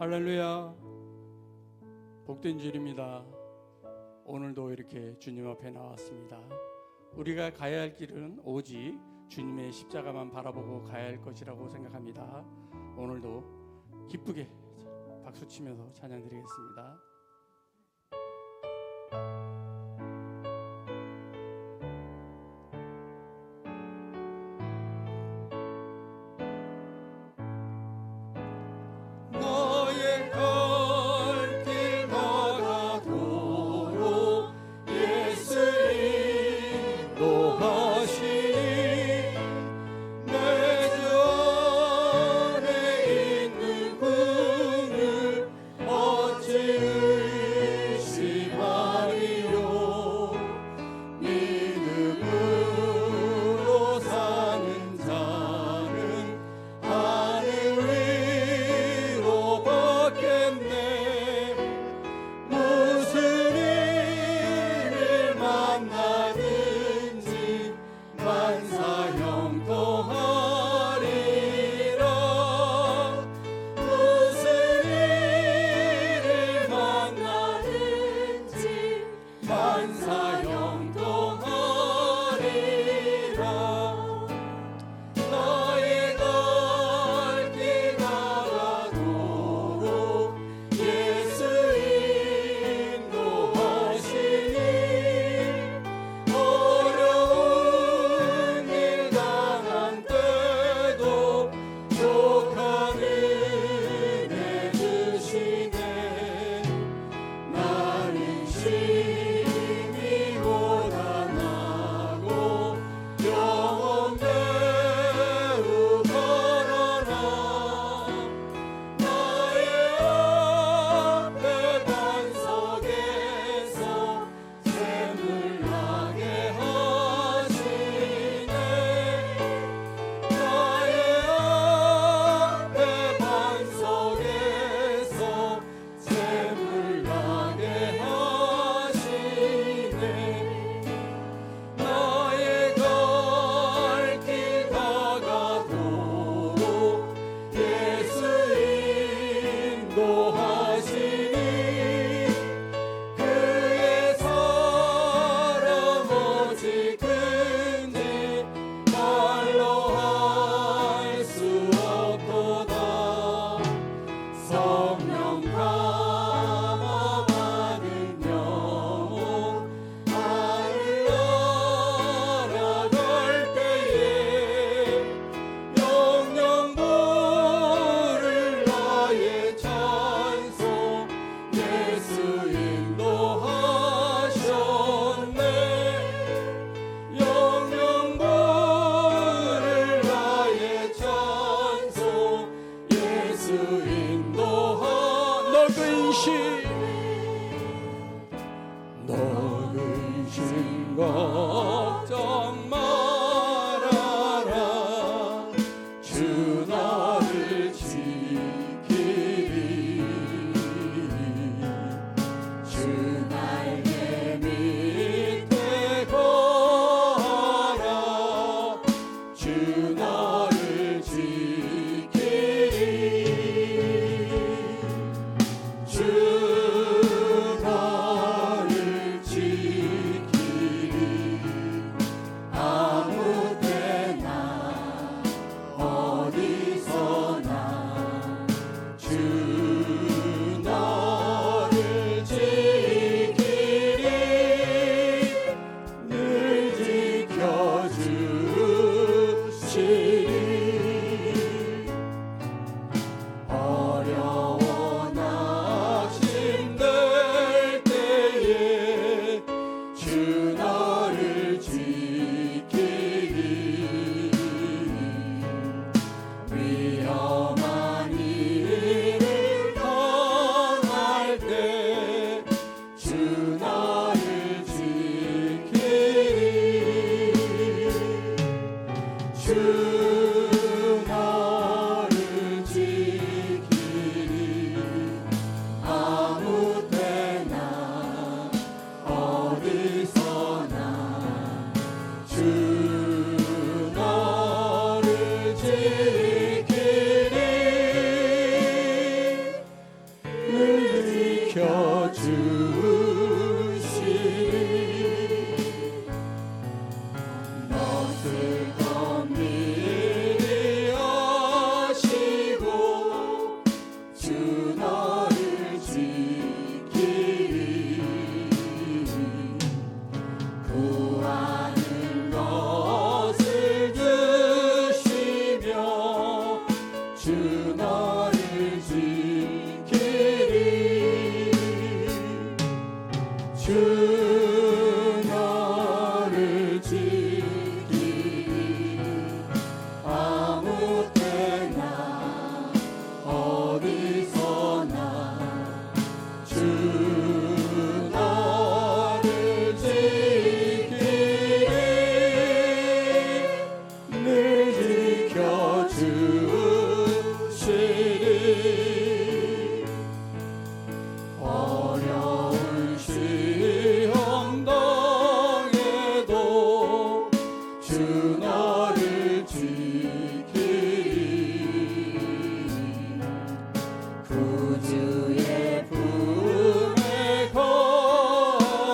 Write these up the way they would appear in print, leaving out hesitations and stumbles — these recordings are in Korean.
할렐루야. 복된 주일입니다. 오늘도 이렇게 주님 앞에 나왔습니다. 우리가 가야 할 길은 오직 주님의 십자가만 바라보고 가야 할 것이라고 생각합니다. 오늘도 기쁘게 박수치면서 찬양드리겠습니다. 걱정 말아라. 주 너를 지키리. 주 날개 밑에 거하라. 주 너를 지키리. 주 너를 지키리 구주의 품에 걸어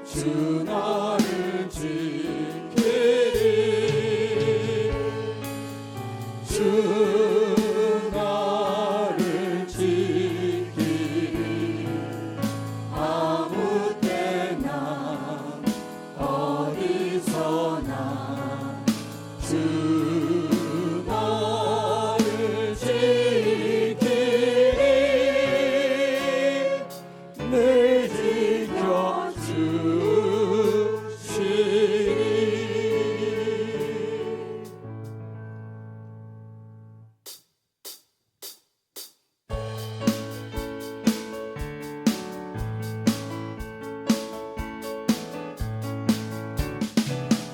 주 너를 지키리 주 너를 지키리 아무 때나 어디서나 주 너를 지키리 늘 지켜주시리.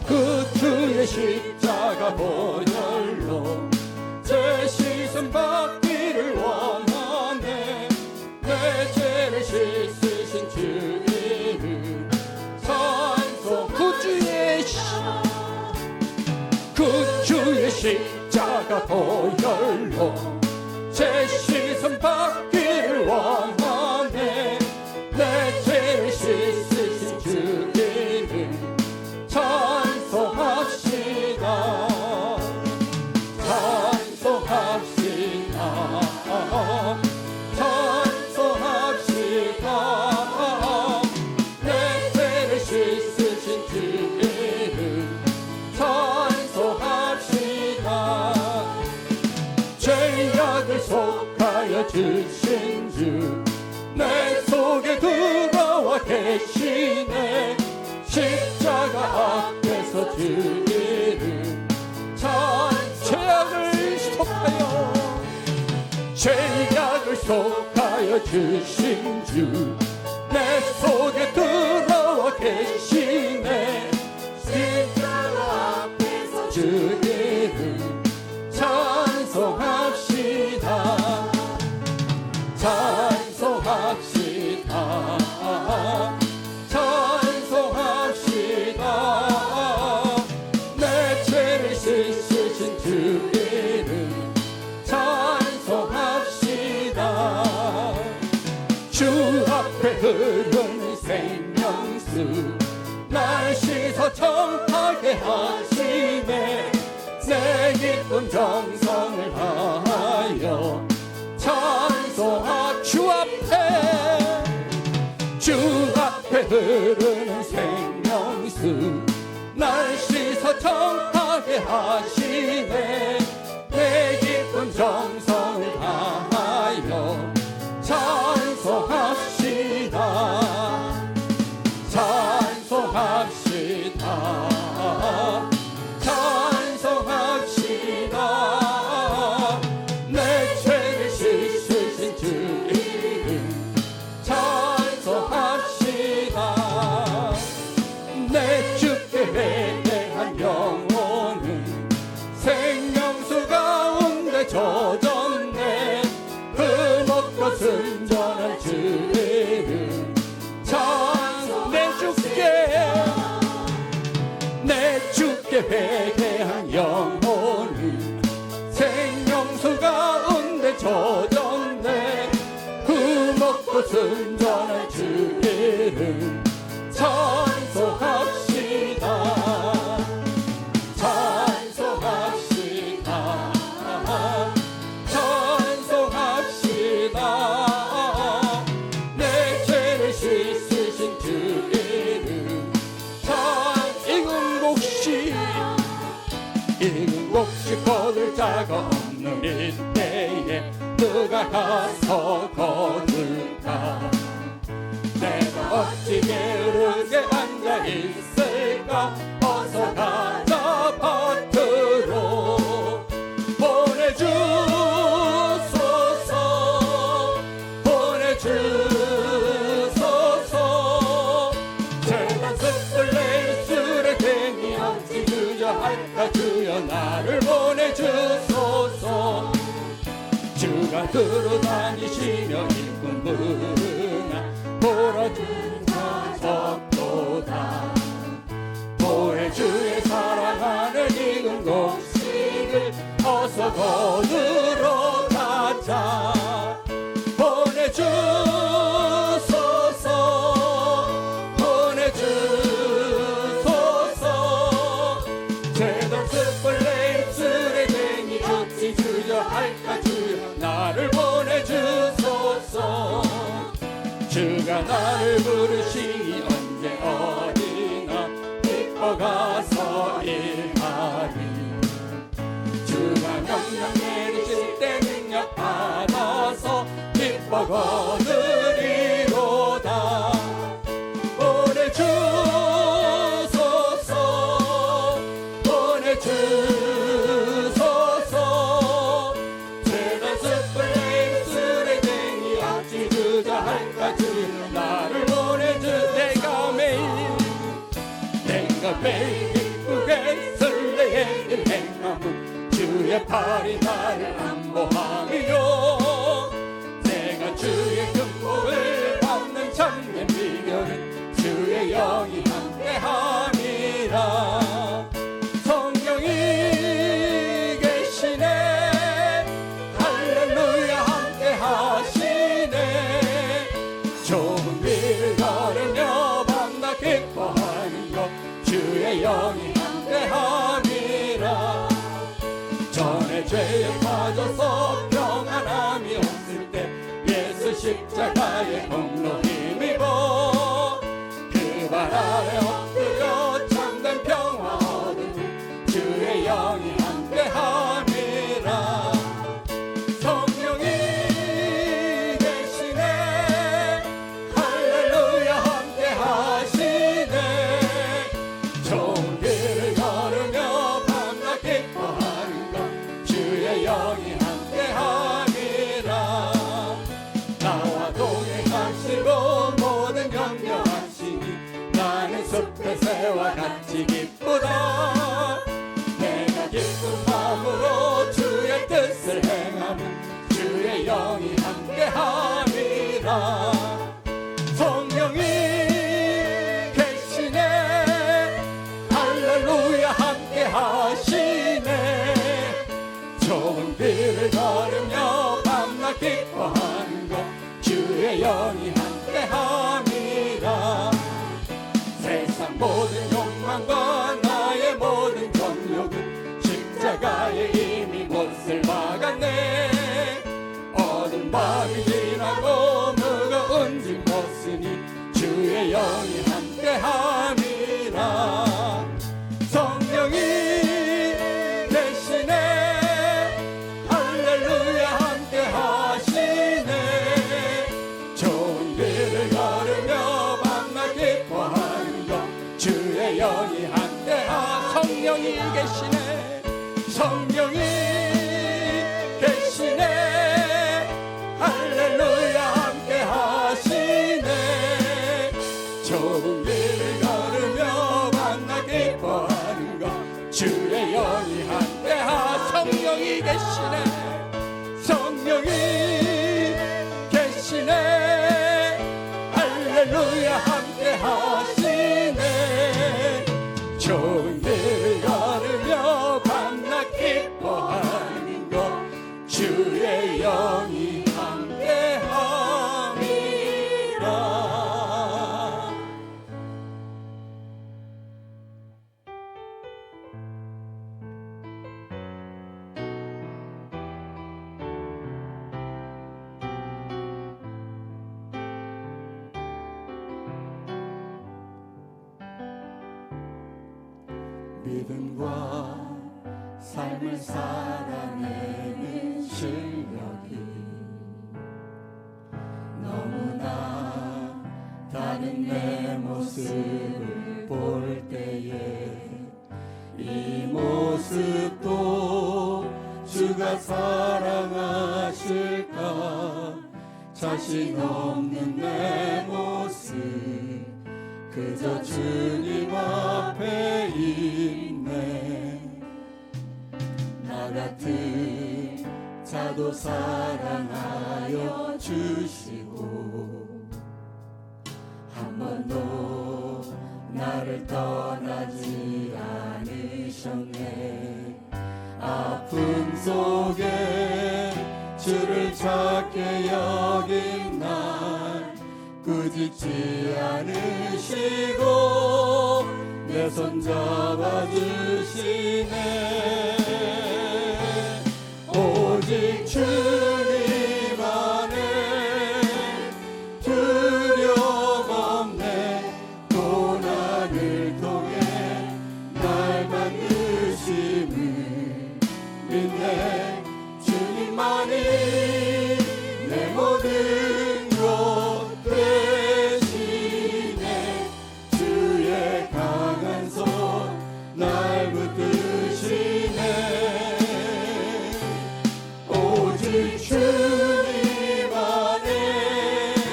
그 주의 십자가 보혈로 제 시선 받기를 원하네. 내 죄를 씻으신 주 이름 찬송. 그 주의 십자가 보혈로 제 시선 받기를 원하네. 내 죄를 씻으신 주 이름 찬송합시다. 찬송합시다. 찬송합시다. 내 죄를 씻으신 주 이름 찬송합시다. 죄악을 속하여 주신 주 내 속에 들어와 계시네. 십자가 앞에서 주 이름 죄악을 속하여 주신 주 내 속에 들어와 계시네. 십자가 앞에서 주 이름 찬송합시다. 찬송합시다. 찬송합시다. 내 죄를 씻으신 주 이름 찬송합시다. 주 앞에 흐르는 생명수 날 씻어 청하게 하시네. 내 기쁜 정성을 다하여 찬송하. 주 앞에 흐르는 생명수 날 씻어 청하게 하시네. 내 기쁜 정성을 다하여 찬송합시다. 찬송합시다. 찬송합시다. 내 죄를 씻으신 주 이름 찬송합시다. 내 주께 회개한 영혼은 생명수 가운데 젖었네. 흠없고 순전한 주 이름 찬송. 내 주께 회개한 영혼은 생명수 가운데 젖었네. 흠없고 순전한 주 이름 찬송합시다. 찬송합시다. 찬송합시다. 내 죄를 씻으신 주 이름 익은 곡식 거둘 자가 없는 이때에 누가 가서 거둘까. 내가 어찌 게으르게 앉아 있을까. 어서 가자 밭으로 보내주소서. 보내주소서. 재단 숯불 내 입술에 괜히 어찌 그저 할까. 주여 나를 보내주소서. 주가 들어다니시며 일꾼 부르나 보러준 자 적도다. 보혜주의 죄던 숯불 내 입술에 댕이 어찌 주저할까 주여 나를 보내주소서. 주가 나를 부르시니 언제 어디나 기뻐 가서 일하리. 주가 명령 내리실 때 능력 받아서 기뻐 거두리로다. 보내주소서 보내주소서. 죄던 숯불 내 입술에 댕이 어찌 주저할까 주여 나를 보내주. 내가 매일 기쁘게 설레의 일 행함은 주의 팔이 나를 안보함이요. 내가 주의 축복을 받는 참된 비결은 주의 영이 함께함이라. 성령이 계시네 할렐루야 함께하시네. 좋은 길을 걸으며 밤낮 기뻐하는 것 주의 영이 함께함이라. 전에 죄에 빠져서 평안함이 없을 때 예수 십자가의 공로 힘입어 그 발 아래 엎드려 참된 평화 얻은 주의 영이 함께함이라. 성령이 계시네 할렐루야 함께하시네. 좋은 길을 걸으며 밤낮 기뻐하는 것 주의 영이 함께함이라. 나와 동행하시고 모든 격려하시니 나는 숲의 새와 같이 기쁘다. 내가 기쁜 마음으로 주의 뜻을 행하는 주의 영이 함께함이라. 성령이 계시네 할렐루야 함께하시네. 좋은 길을 걸으며 밤낮 기뻐하는 것 주의 영이 함께함이라. 세상 모든 욕망과 나의 모든 정욕은 십자가에 이미 못을 박았네. 어두운 밤이 지나고 무거운 짐 못쓰니 주의 영이 함께함이라. 성령이 계시네 할렐루야 함께하시네. 좋은 길을 걸으며 밤낮 기뻐하는 것 주의 영이 함께하. 성령이 계시네 성령이 계시네 할렐루야 함께하시네. 좋은 길을 걸으며 밤낮 기뻐하는 것 주의 영이 함께하. 성령이 계시네 성령이 계시네 할렐루야 함께하시네. 좋은 길을 걸으며 밤낮 기뻐하는 것 주의 영이 함께함이라. 믿음과 삶을 살아내는 실력이 너무나 다른 내 모습을 볼 때에 이 모습도 주가 사랑하실까. 자신 없는 내 모습 그저 주님 앞에 있네. 나 같은 자도 사랑하여 주시고 한 번도 나를 떠나지 않으셨네. 아픔 속에 주를 찾게 여긴 날 꾸짖지 않으시고 내 손 잡아주시 오직 주님 안에 두려움 없네. 고난을 통해 날 만드심을 믿네. 주님만이 내 모든 것 되시네. 주의 강한 손 날 붙드시네. 오직 주님 안에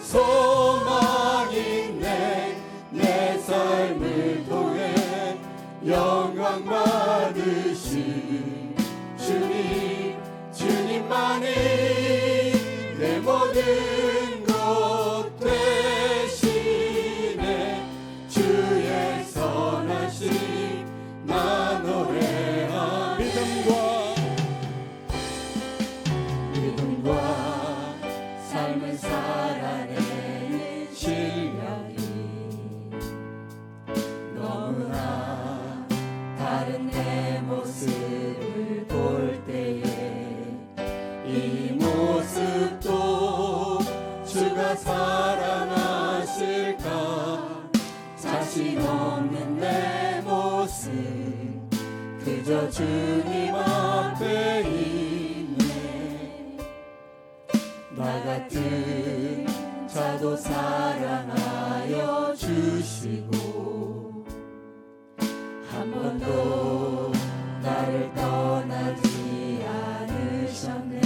소망 있네. 내 삶을 통해 영광 받으신 주님, 주님만이 내 모든 것 되시네. 주의 선하심 나 노래하. 믿음과 삶을 살아내는 실력이 너무나 다른 내 모습을 볼 때에 이 모습도 주가 사랑하실까. 자신 없는 내 모습 그저 주님 앞에 있네. 나 같은 자도 사랑하여 주시고 한 번도 나를 떠나지 않으셨네.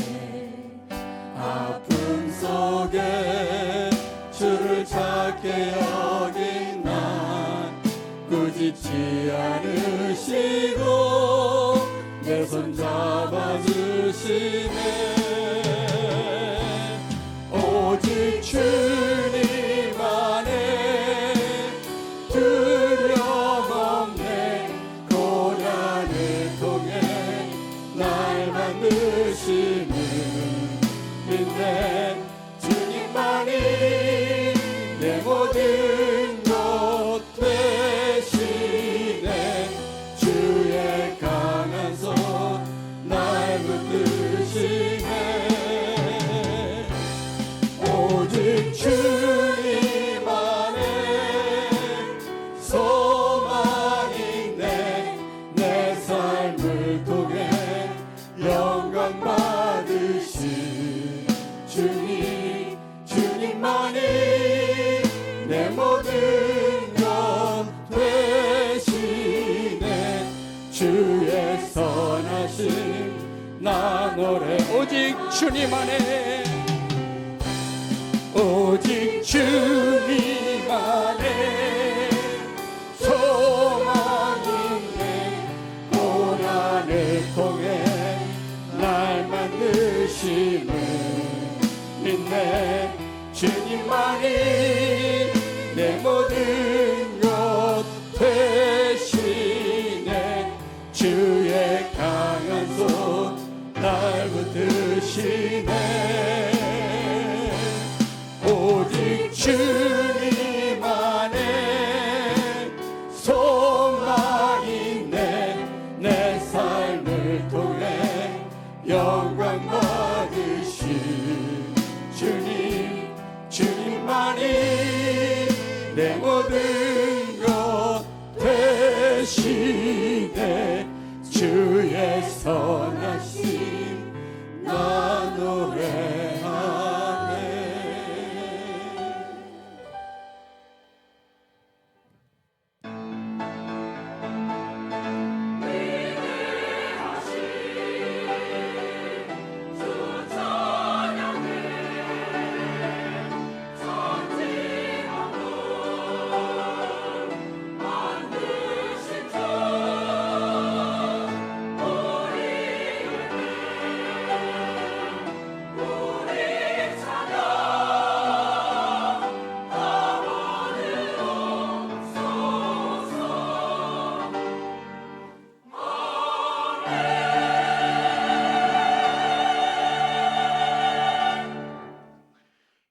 아픔 속에 주를 찾게 여긴 난 꾸짖지 않으시고 내 손 잡아주시네. 오직 주님 안에 두려움 없네. 고난을 통해 날 만드시는 믿네. 주님만이 내 모든 것 되시네. 주의 강한 손 날 붙드시네. 오직 주님 안에 소망 있네. 내 삶을 통해 영광 받으신 주님, 주님만이 내 모든 것 되시네. 주의 선하심 나 노래. 오직 주님 안에, 오직 주님 안에 소망 있네. 고난을 통해 날 만드심을 믿네. 주님만이 내 모든 것 되시네. 주의 강한 손 날 붙드시네. 오직 주님 안에 소망 있네. 내 삶을 통해 영광 받으신 주님, 주님만이 내 모든 것 되시네. 주의 선하심 나 노래하네.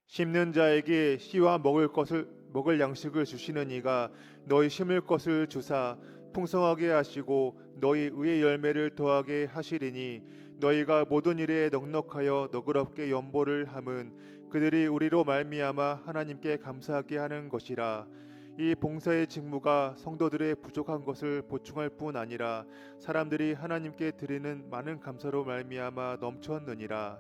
심는 자에게 씨와 먹을 양식을 주시는 이가 너희 심을 것을 주사 풍성하게 하시고 너희 의의 열매를 더하게 하시리니 너희가 모든 일에 넉넉하여 너그럽게 연보를 함은 그들이 우리로 말미암아 하나님께 감사하게 하는 것이라. 이 봉사의 직무가 성도들의 부족한 것을 보충할 뿐 아니라 사람들이 하나님께 드리는 많은 감사로 말미암아 넘쳤느니라.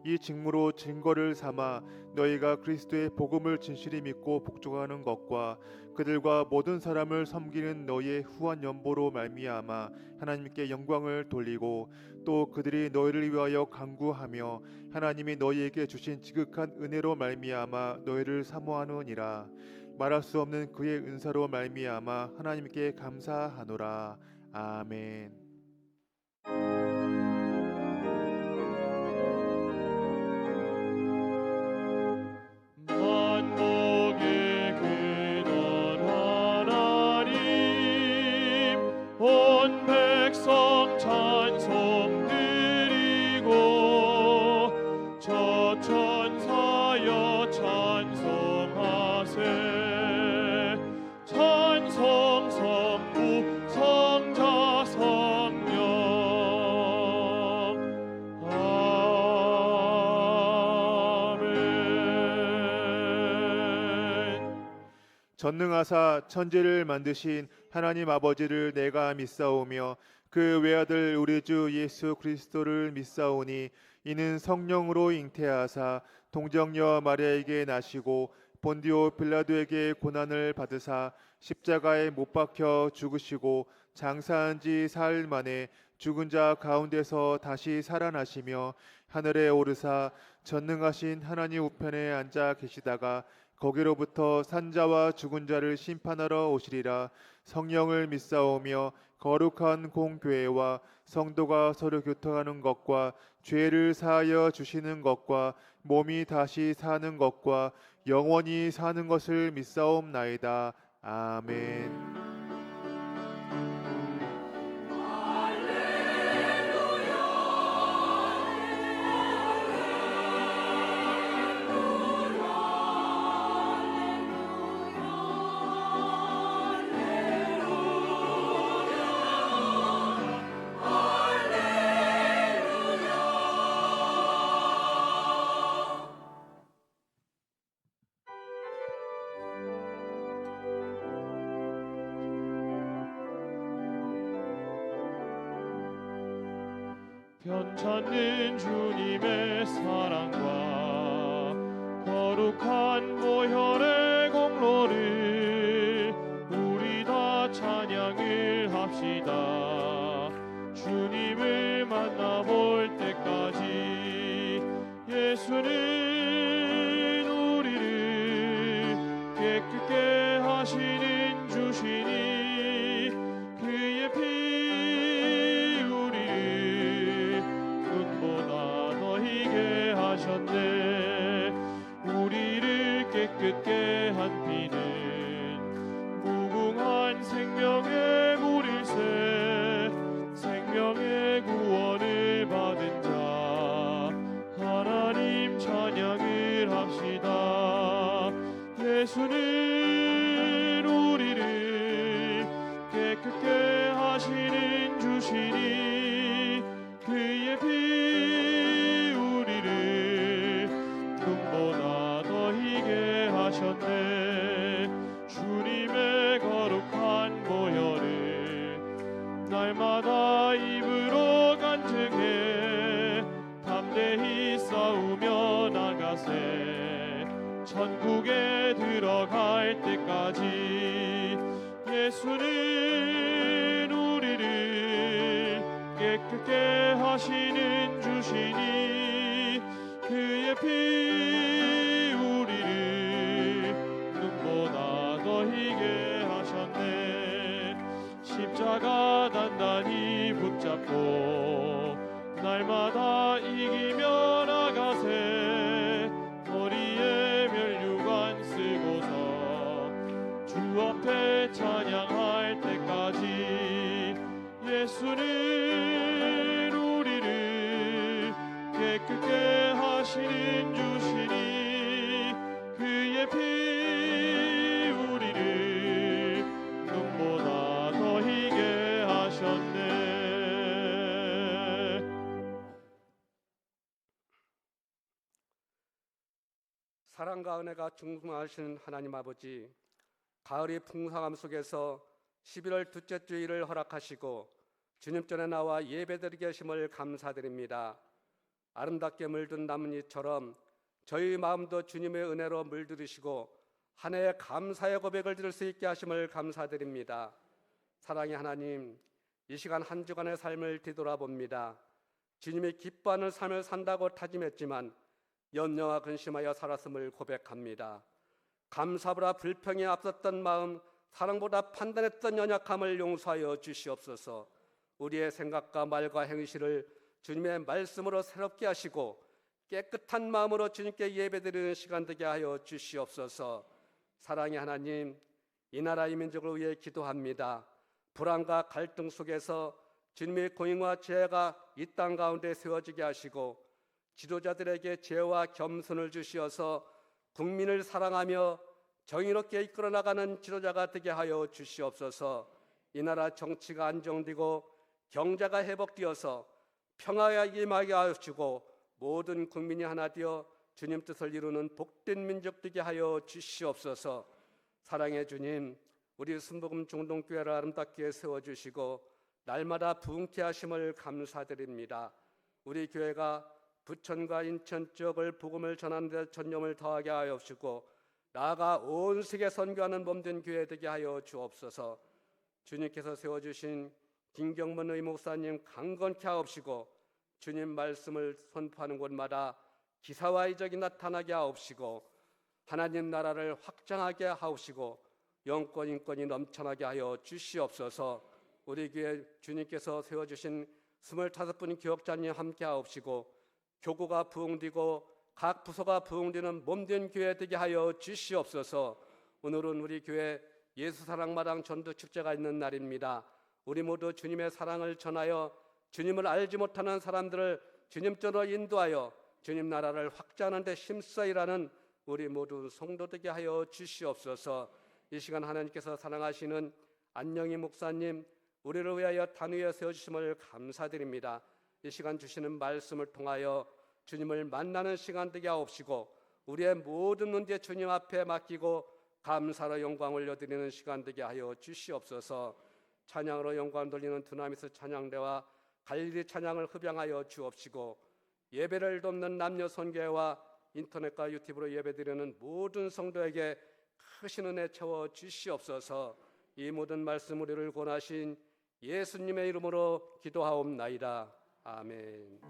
이 직무로 증거를 삼아 너희가 그리스도의 복음을 진실히 믿고 복종하는 것과 그들과 모든 사람을 섬기는 너희의 후한 연보로 말미암아 하나님께 영광을 돌리고 또 그들이 너희를 위하여 간구하며 하나님이 너희에게 주신 지극한 은혜로 말미암아 너희를 사모하느니라. 말할 수 없는 그의 은사로 말미암아 하나님께 감사하노라. 아멘. 만복의 근원 하나님 온 백성 찬송 드리고 저 천사여 찬송하세 찬송 성부 성자 성령 아멘. 전능하사 천지를 만드신 하나님 아버지를 내가 믿사오며 그 외아들 우리 주 예수 그리스도를 믿사오니 이는 성령으로 잉태하사 동정녀 마리아에게 나시고 본디오 빌라도에게 고난을 받으사 십자가에 못 박혀 죽으시고 장사한 지 사흘 만에 죽은 자 가운데서 다시 살아나시며 하늘에 오르사 전능하신 하나님 우편에 앉아 계시다가 거기로부터 산자와 죽은 자를 심판하러 오시리라. 성령을 믿사오며 거룩한 공교회와 성도가 서로 교통하는 것과 죄를 사하여 주시는 것과 몸이 다시 사는 것과 영원히 사는 것을 믿사옵나이다. 아멘. 편찮는 주님의 사랑과 거룩한 보혈의 공로를 우리 다 찬양을 합시다. 주님을 만나볼 때까지 예수는 우리를 깨끗게 하시는 주시니 그의 피 우리를 깨끗게 한 피는 무궁한 생명의 물일새 생명의 구원을 받은 자 하나님 찬양을 합시다. 예수는 우리를 깨끗게 하시는 주시니 그의 피 주님의 거룩한 보혈을 날마다 입으로 간증해 담대히 싸우며 나가세. 천국에 들어갈 때까지 예수는 우리를 깨끗게 하시는 주시니 그의 피 십자가 단단히 붙잡고 날마다 이기며 나가세. 머리에 면류관 쓰고서 주 앞에 찬양할 때까지 예수는 우리를 깨끗게 하시는 주시니 그의 피 우리를 눈보다 더 희게 사랑과 은혜가 충만하신 하나님 아버지, 가을이 풍성함 속에서 11월 둘째 주일을 허락하시고 주님 전에 나와 예배드리게 하심을 감사드립니다. 아름답게 물든 나뭇잎처럼 저희 마음도 주님의 은혜로 물들이시고 한 해의 감사의 고백을 드릴 수 있게 하심을 감사드립니다. 사랑의 하나님, 이 시간 한 주간의 삶을 뒤돌아봅니다. 주님이 기뻐하는 삶을 산다고 다짐했지만 염려와 근심하여 살았음을 고백합니다. 감사보다 불평에 앞섰던 마음, 사랑보다 판단했던 연약함을 용서하여 주시옵소서. 우리의 생각과 말과 행실을 주님의 말씀으로 새롭게 하시고 깨끗한 마음으로 주님께 예배드리는 시간 되게 하여 주시옵소서. 사랑의 하나님, 이 나라 이 민족을 위해 기도합니다. 불안과 갈등 속에서 주님의 공의와 지혜가 이 땅 가운데 세워지게 하시고 지도자들에게 지혜와 겸손을 주시어서 국민을 사랑하며 정의롭게 이끌어 나가는 지도자가 되게 하여 주시옵소서. 이 나라 정치가 안정되고 경제가 회복되어서 평화가 임하게 하시고 모든 국민이 하나 되어 주님 뜻을 이루는 복된 민족 되게 하여 주시옵소서. 사랑의 주님, 우리 순복음 중동교회를 아름답게 세워주시고 날마다 부흥케 하심을 감사드립니다. 우리 교회가 부천과 인천 지역을 복음을 전하는 데 전념을 더하게 하여 주시고 나아가 온 세계 선교하는 몸된 교회 되게 하여 주옵소서. 주님께서 세워주신 김경문 의목사님 강건케 하옵시고 주님 말씀을 선포하는 곳마다 기사와 이적이 나타나게 하옵시고 하나님 나라를 확장하게 하옵시고 영권 인권이 넘쳐나게 하여 주시옵소서. 우리 교회 주님께서 세워주신 25분 교역자님 함께 하옵시고 교구가 부흥되고 각 부서가 부흥되는 몸된 교회 되게 하여 주시옵소서. 오늘은 우리 교회 예수사랑마당 전도축제가 있는 날입니다. 우리 모두 주님의 사랑을 전하여 주님을 알지 못하는 사람들을 주님께로 인도하여 주님 나라를 확장하는 데 힘써 일하는 우리 모두 성도 되게 하여 주시옵소서. 이 시간 하나님께서 사랑하시는 안영희 목사님, 우리를 위하여 단위에 세워주심을 감사드립니다. 이 시간 주시는 말씀을 통하여 주님을 만나는 시간 되게 하옵시고 우리의 모든 문제 주님 앞에 맡기고 감사로 영광 올려드리는 시간 되게 하여 주시옵소서. 찬양으로 영광 돌리는 두나미스 찬양대와 갈릴리 찬양을 흡양하여 주옵시고 예배를 돕는 남녀 선교회와 인터넷과 유튜브로 예배드리는 모든 성도에게 크신 은혜 채워 주시옵소서. 이 모든 말씀 우리를 권하신 예수님의 이름으로 기도하옵나이다. 아멘.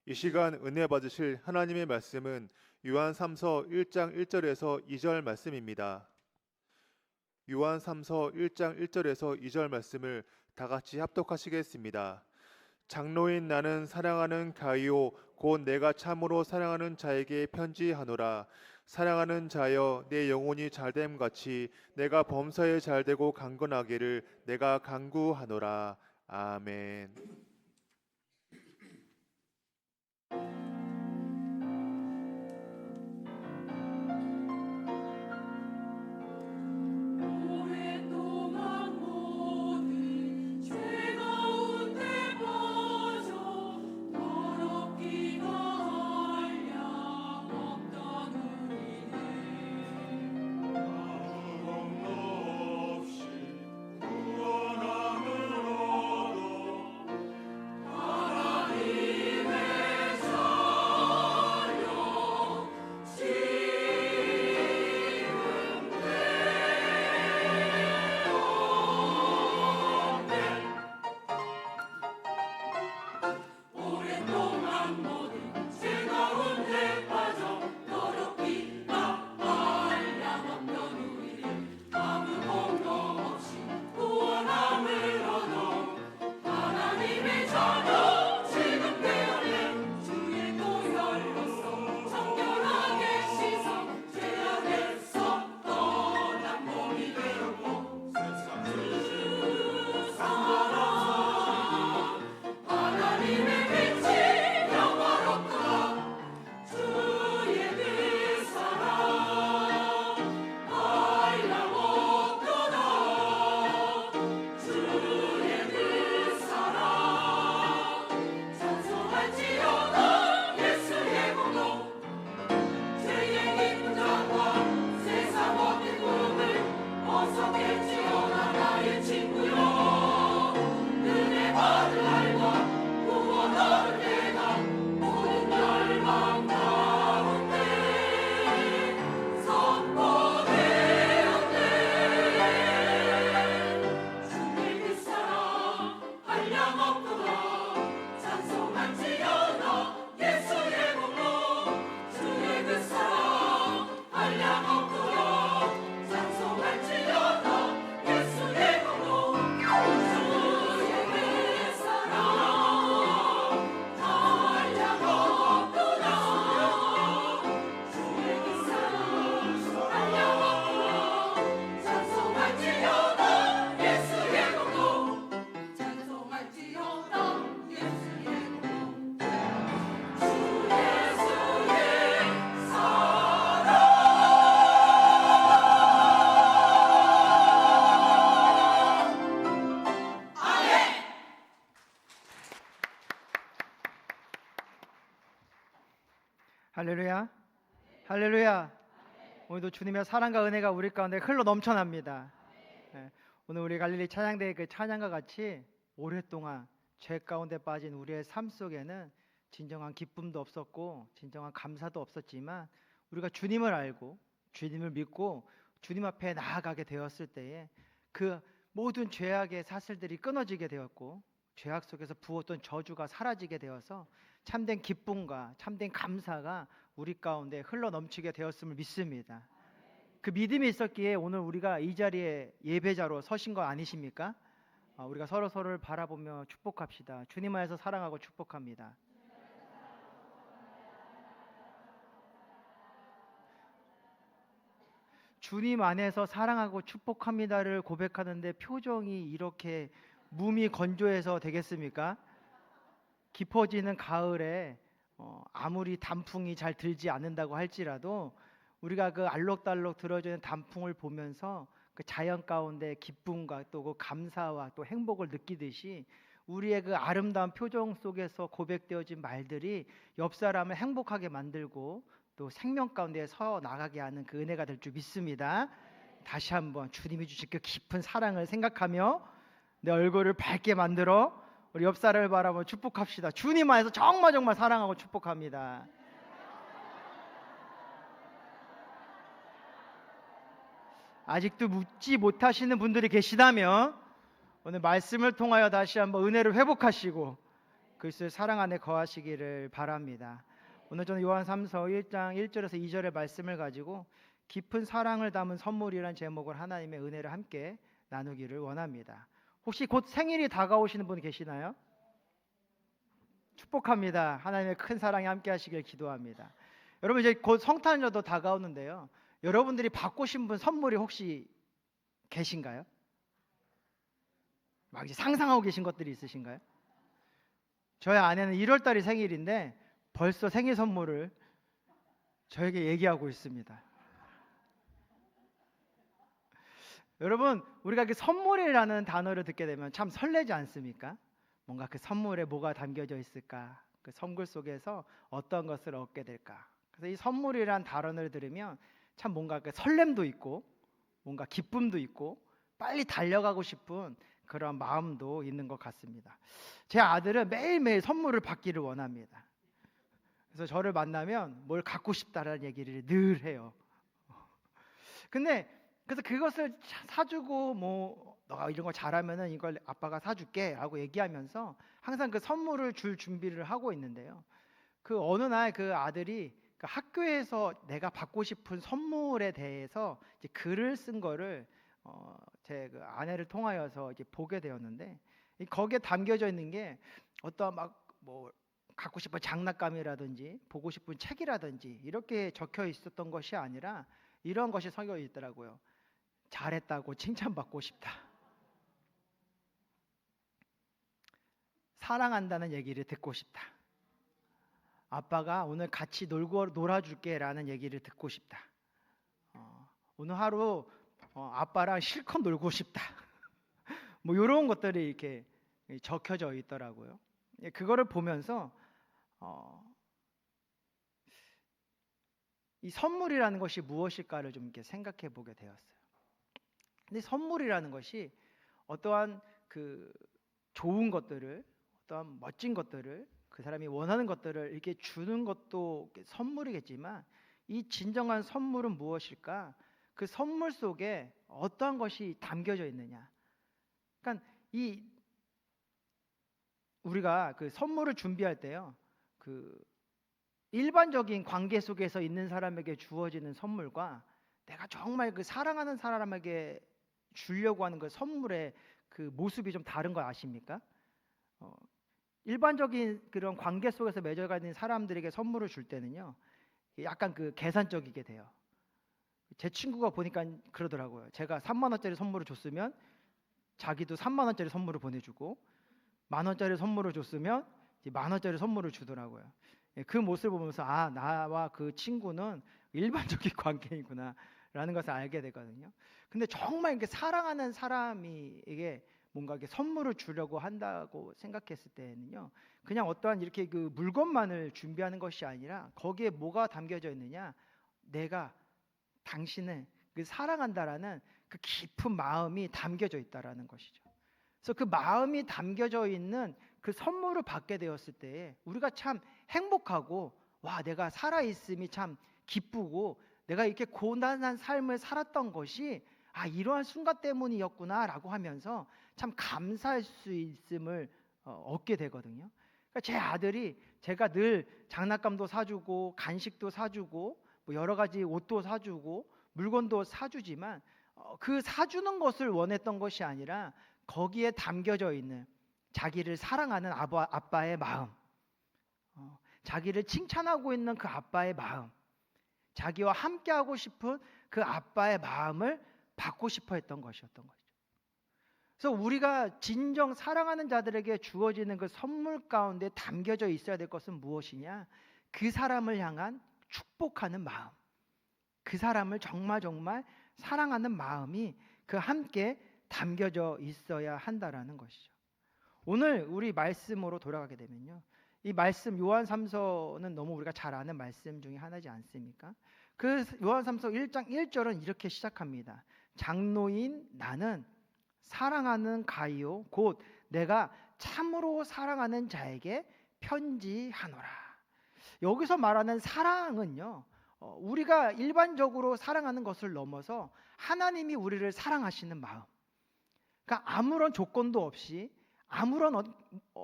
이 시간 은혜 받으실 하나님의 말씀은 요한3서 1장 1절에서 2절 말씀입니다. 요한3서 1장 1절에서 2절 말씀을 다 같이 합독하시겠습니다. 장로인 나는 사랑하는 가이오 곧 내가 참으로 사랑하는 자에게 편지하노라. 사랑하는 자여 내 영혼이 잘됨 같이 내가 범사에 잘되고 강건하기를 내가 간구하노라. 아멘. 할렐루야. 할렐루야. 오늘도 주님의 사랑과 은혜가 우리 가운데 흘러 넘쳐납니다. 예, 오늘 우리 갈릴리 찬양대의 그 찬양과 같이 오랫동안 죄 가운데 빠진 우리의 삶 속에는 진정한 기쁨도 없었고 진정한 감사도 없었지만 우리가 주님을 알고 주님을 믿고 주님 앞에 나아가게 되었을 때에 그 모든 죄악의 사슬들이 끊어지게 되었고 죄악 속에서 부었던 저주가 사라지게 되어서 참된 기쁨과 참된 감사가 우리 가운데 흘러 넘치게 되었음을 믿습니다. 그 믿음이 있었기에 오늘 우리가 이 자리에 예배자로 서신 거 아니십니까? 우리가 서로를 바라보며 축복합시다. 주님 안에서 사랑하고 축복합니다. 주님 안에서 사랑하고 축복합니다를 고백하는데 표정이 이렇게 몸이 건조해서 되겠습니까? 깊어지는 가을에 아무리 단풍이 잘 들지 않는다고 할지라도 우리가 그 알록달록 들어지는 단풍을 보면서 그 자연 가운데 기쁨과 또 그 감사와 또 행복을 느끼듯이 우리의 그 아름다운 표정 속에서 고백되어진 말들이 옆 사람을 행복하게 만들고 또 생명 가운데 서 나가게 하는 그 은혜가 될 줄 믿습니다. 다시 한번 주님이 주실 그 깊은 사랑을 생각하며 내 얼굴을 밝게 만들어 우리 옆 사람을 바라보며 축복합시다. 주님 안에서 정말 사랑하고 축복합니다. 아직도 묻지 못하시는 분들이 계시다면 오늘 말씀을 통하여 다시 한번 은혜를 회복하시고 그리스도의 사랑 안에 거하시기를 바랍니다. 오늘 저는 요한삼서 1장 1절에서 2절의 말씀을 가지고 깊은 사랑을 담은 선물이라는 제목을 하나님의 은혜를 함께 나누기를 원합니다. 혹시 곧 생일이 다가오시는 분 계시나요? 축복합니다. 하나님의 큰 사랑이 함께 하시길 기도합니다. 여러분 이제 곧 성탄절도 다가오는데요. 여러분들이 받고 싶은 분 선물이 혹시 계신가요? 막 이제 상상하고 계신 것들이 있으신가요? 저희 아내는 1월 달이 생일인데 벌써 생일 선물을 저에게 얘기하고 있습니다. 여러분 우리가 그 선물이라는 단어를 듣게 되면 참 설레지 않습니까? 뭔가 그 선물에 뭐가 담겨져 있을까? 그 선물 속에서 어떤 것을 얻게 될까? 그래서 이 선물이라는 단어를 들으면 참 뭔가 그 설렘도 있고 뭔가 기쁨도 있고 빨리 달려가고 싶은 그런 마음도 있는 것 같습니다. 제 아들은 매일매일 선물을 받기를 원합니다. 그래서 저를 만나면 뭘 갖고 싶다라는 얘기를 늘 해요. 근데 그래서 그것을 사주고 뭐 너가 이런 거 잘하면은 이걸 아빠가 사줄게 라고 얘기하면서 항상 그 선물을 줄 준비를 하고 있는데요. 그 어느 날 그 아들이 그 학교에서 내가 받고 싶은 선물에 대해서 이제 글을 쓴 거를 제 그 아내를 통하여서 이제 보게 되었는데 거기에 담겨져 있는 게 어떤 막 뭐 갖고 싶은 장난감이라든지 보고 싶은 책이라든지 이렇게 적혀 있었던 것이 아니라 이런 것이 적혀 있더라고요. 잘했다고 칭찬받고 싶다. 사랑한다는 얘기를 듣고 싶다. 아빠가 오늘 같이 놀아줄게 라는 얘기를 듣고 싶다. 오늘 하루 아빠랑 실컷 놀고 싶다. 뭐 이런 것들이 이렇게 적혀져 있더라고요. 그거를 보면서 이 선물이라는 것이 무엇일까를 좀 이렇게 생각해 보게 되었어요. 근데 선물이라는 것이 어떠한 그 좋은 것들을, 어떠한 멋진 것들을, 그 사람이 원하는 것들을 이렇게 주는 것도 선물이겠지만, 이 진정한 선물은 무엇일까? 그 선물 속에 어떠한 것이 담겨져 있느냐. 그러니까 이 우리가 그 선물을 준비할 때요, 그 일반적인 관계 속에서 있는 사람에게 주어지는 선물과 내가 정말 그 사랑하는 사람에게 주려고 하는 그 선물의 그 모습이 좀 다른 거 아십니까? 일반적인 그런 관계 속에서 맺어가 있는 사람들에게 선물을 줄 때는요, 약간 그 계산적이게 돼요. 제 친구가 보니까 그러더라고요. 제가 3만 원짜리 선물을 줬으면 자기도 3만 원짜리 선물을 보내주고, 1만 원짜리 선물을 줬으면 이제 1만 원짜리 선물을 주더라고요. 그 모습을 보면서 아, 나와 그 친구는 일반적인 관계이구나 라는 것을 알게 되거든요. 근데 정말 이렇게 사랑하는 사람이 이게 뭔가 이렇게 선물을 주려고 한다고 생각했을 때는요, 그냥 어떠한 이렇게 그 물건만을 준비하는 것이 아니라 거기에 뭐가 담겨져 있느냐, 내가 당신을 그 사랑한다라는 그 깊은 마음이 담겨져 있다라는 것이죠. 그래서 그 마음이 담겨져 있는 그 선물을 받게 되었을 때 우리가 참 행복하고, 와, 내가 살아있음이 참 기쁘고, 내가 이렇게 고단한 삶을 살았던 것이 이러한 순간 때문이었구나 라고 하면서 참 감사할 수 있음을 얻게 되거든요. 그러니까 제 아들이 제가 늘 장난감도 사주고 간식도 사주고 뭐 여러 가지 옷도 사주고 물건도 사주지만 그 사주는 것을 원했던 것이 아니라 거기에 담겨져 있는 자기를 사랑하는 아빠의 마음, 자기를 칭찬하고 있는 그 아빠의 마음, 자기와 함께하고 싶은 그 아빠의 마음을 받고 싶어 했던 것이었던 거죠. 그래서 우리가 진정 사랑하는 자들에게 주어지는 그 선물 가운데 담겨져 있어야 될 것은 무엇이냐? 그 사람을 향한 축복하는 마음, 그 사람을 정말 사랑하는 마음이 그 함께 담겨져 있어야 한다라는 것이죠. 오늘 우리 말씀으로 돌아가게 되면요, 이 말씀 요한 3서는 너무 우리가 잘 아는 말씀 중에 하나지 않습니까? 그 요한 3서 1장 1절은 이렇게 시작합니다. 장로인 나는 사랑하는 가이요 곧 내가 참으로 사랑하는 자에게 편지하노라. 여기서 말하는 사랑은요, 우리가 일반적으로 사랑하는 것을 넘어서 하나님이 우리를 사랑하시는 마음, 그러니까 아무런 조건도 없이 아무런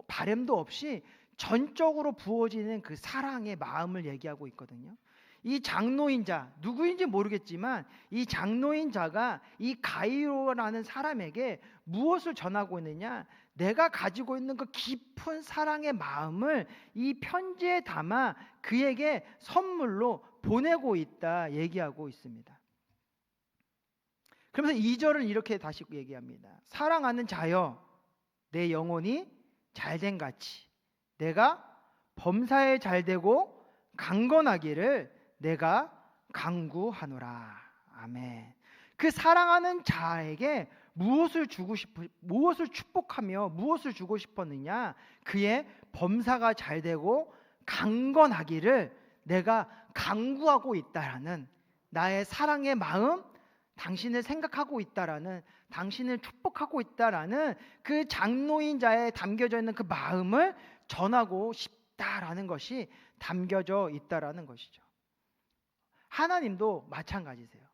바램도 없이 전적으로 부어지는 그 사랑의 마음을 얘기하고 있거든요. 이 장로인자, 누구인지 모르겠지만 이 장로인자가 이 가이로라는 사람에게 무엇을 전하고 있느냐, 내가 가지고 있는 그 깊은 사랑의 마음을 이 편지에 담아 그에게 선물로 보내고 있다 얘기하고 있습니다. 그러면서 2절은 이렇게 다시 얘기합니다. 사랑하는 자여, 내 영혼이 잘된 같이 내가 범사에 잘되고 강건하기를 내가 간구하노라. 아멘. 그 사랑하는 자에게 무엇을 축복하며 무엇을 주고 싶었느냐? 그의 범사가 잘되고 강건하기를 내가 간구하고 있다라는 나의 사랑의 마음, 당신을 생각하고 있다라는, 당신을 축복하고 있다라는 그 장로인 자에 담겨져 있는 그 마음을 전하고 싶다라는 것이 담겨져 있다라는 것이죠. 하나님도 마찬가지세요.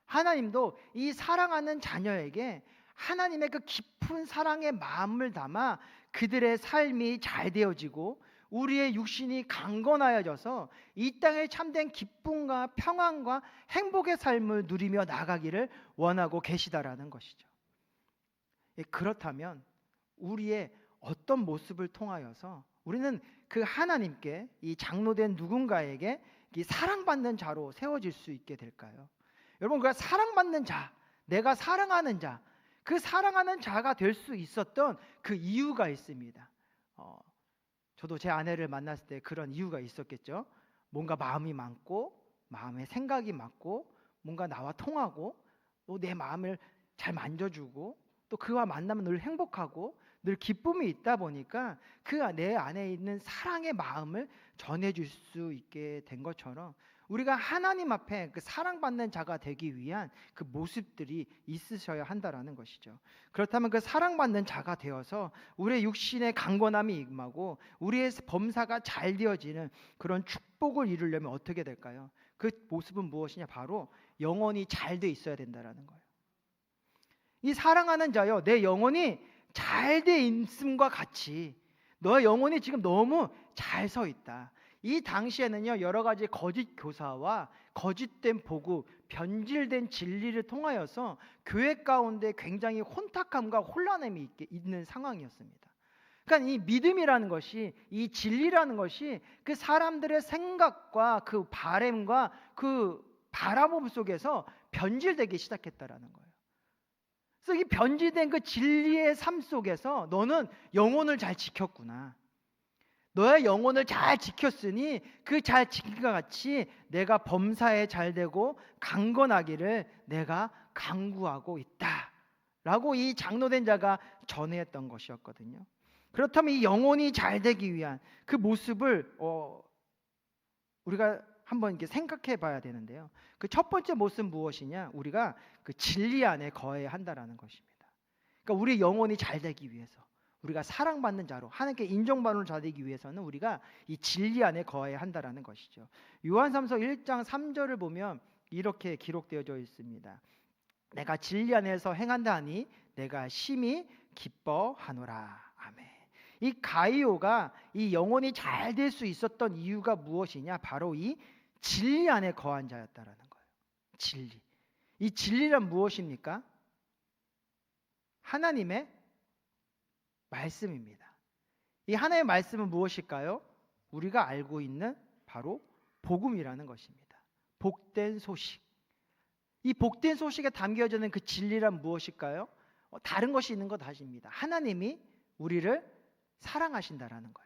하나님도 이 사랑하는 자녀에게 하나님의 그 깊은 사랑의 마음을 담아 그들의 삶이 잘 되어지고 우리의 육신이 강건하여져서 이 땅에 참된 기쁨과 평안과 행복의 삶을 누리며 나가기를 원하고 계시다라는 것이죠. 그렇다면 우리의 어떤 모습을 통하여서 우리는 그 하나님께, 이 장로된 누군가에게 이 사랑받는 자로 세워질 수 있게 될까요? 여러분, 그 사랑받는 자, 내가 사랑하는 자, 그 사랑하는 자가 될 수 있었던 그 이유가 있습니다. 저도 제 아내를 만났을 때 그런 이유가 있었겠죠. 뭔가 마음이 맞고, 마음의 생각이 맞고, 뭔가 나와 통하고, 또 내 마음을 잘 만져주고, 또 그와 만나면 늘 행복하고 늘 기쁨이 있다 보니까 그 내 안에 있는 사랑의 마음을 전해줄 수 있게 된 것처럼 우리가 하나님 앞에 그 사랑받는 자가 되기 위한 그 모습들이 있으셔야 한다라는 것이죠. 그렇다면 그 사랑받는 자가 되어서 우리의 육신의 강건함이 임하고 우리의 범사가 잘 되어지는 그런 축복을 이루려면 어떻게 될까요? 그 모습은 무엇이냐? 바로 영혼이 잘 돼 있어야 된다라는 거예요. 이 사랑하는 자여, 내 영혼이 잘 돼 있음과 같이 너의 영혼이 지금 너무 잘 서 있다. 이 당시에는요, 여러 가지 거짓 교사와 거짓된 복음, 변질된 진리를 통하여서 교회 가운데 굉장히 혼탁함과 혼란함이 있는 상황이었습니다. 그러니까 이 믿음이라는 것이, 이 진리라는 것이 그 사람들의 생각과 그 바램과 그 바라봄 속에서 변질되기 시작했다라는 거예요. 그래서 이 변질된 그 진리의 삶 속에서 너는 영혼을 잘 지켰구나. 너의 영혼을 잘 지켰으니 그 잘 지킨 것 같이 내가 범사에 잘 되고 강건하기를 내가 간구하고 있다 라고 이 장로된 자가 전했던 것이었거든요. 그렇다면 이 영혼이 잘 되기 위한 그 모습을 우리가 한번 이렇게 생각해 봐야 되는데요. 그 첫 번째 모습은 무엇이냐? 우리가 그 진리 안에 거해야 한다라는 것입니다. 그러니까 우리 영혼이 잘 되기 위해서, 우리가 사랑받는 자로 하나님께 인정받는 자 되기 위해서는 우리가 이 진리 안에 거해야 한다라는 것이죠. 요한삼서 1장 3절을 보면 이렇게 기록되어져 있습니다. 내가 진리 안에서 행한다 하니 내가 심히 기뻐하노라. 아멘. 이 가이오가 이 영혼이 잘 될 수 있었던 이유가 무엇이냐? 바로 이 진리 안에 거한 자였다라는 거예요. 진리. 이 진리란 무엇입니까? 하나님의 말씀입니다. 이 하나님의 말씀은 무엇일까요? 우리가 알고 있는 바로 복음이라는 것입니다. 복된 소식. 이 복된 소식에 담겨져 있는 그 진리란 무엇일까요? 다른 것이 있는 것 아닙니다. 하나님이 우리를 사랑하신다라는 거예요.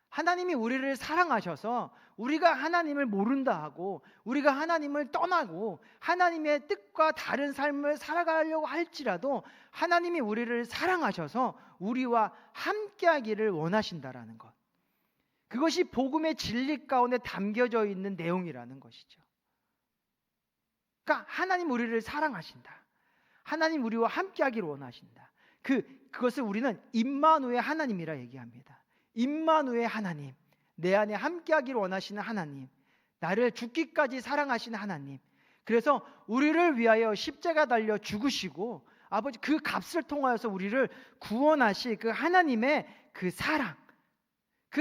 하나님이 우리를 사랑하셔서 우리가 하나님을 모른다 하고 우리가 하나님을 떠나고 하나님의 뜻과 다른 삶을 살아가려고 할지라도 하나님이 우리를 사랑하셔서 우리와 함께하기를 원하신다라는 것. 그것이 복음의 진리 가운데 담겨져 있는 내용이라는 것이죠. 그러니까 하나님 우리를 사랑하신다. 하나님 우리와 함께하기를 원하신다. 그것을 우리는 임마누엘 하나님이라 얘기합니다. 임마누엘 하나님, 내 안에 함께하기를 원하시는 하나님, 나를 죽기까지 사랑하시는 하나님. 그래서 우리를 위하여 십자가 달려 죽으시고 아버지 그 값을 통하여서 우리를 구원하실 그 하나님의 그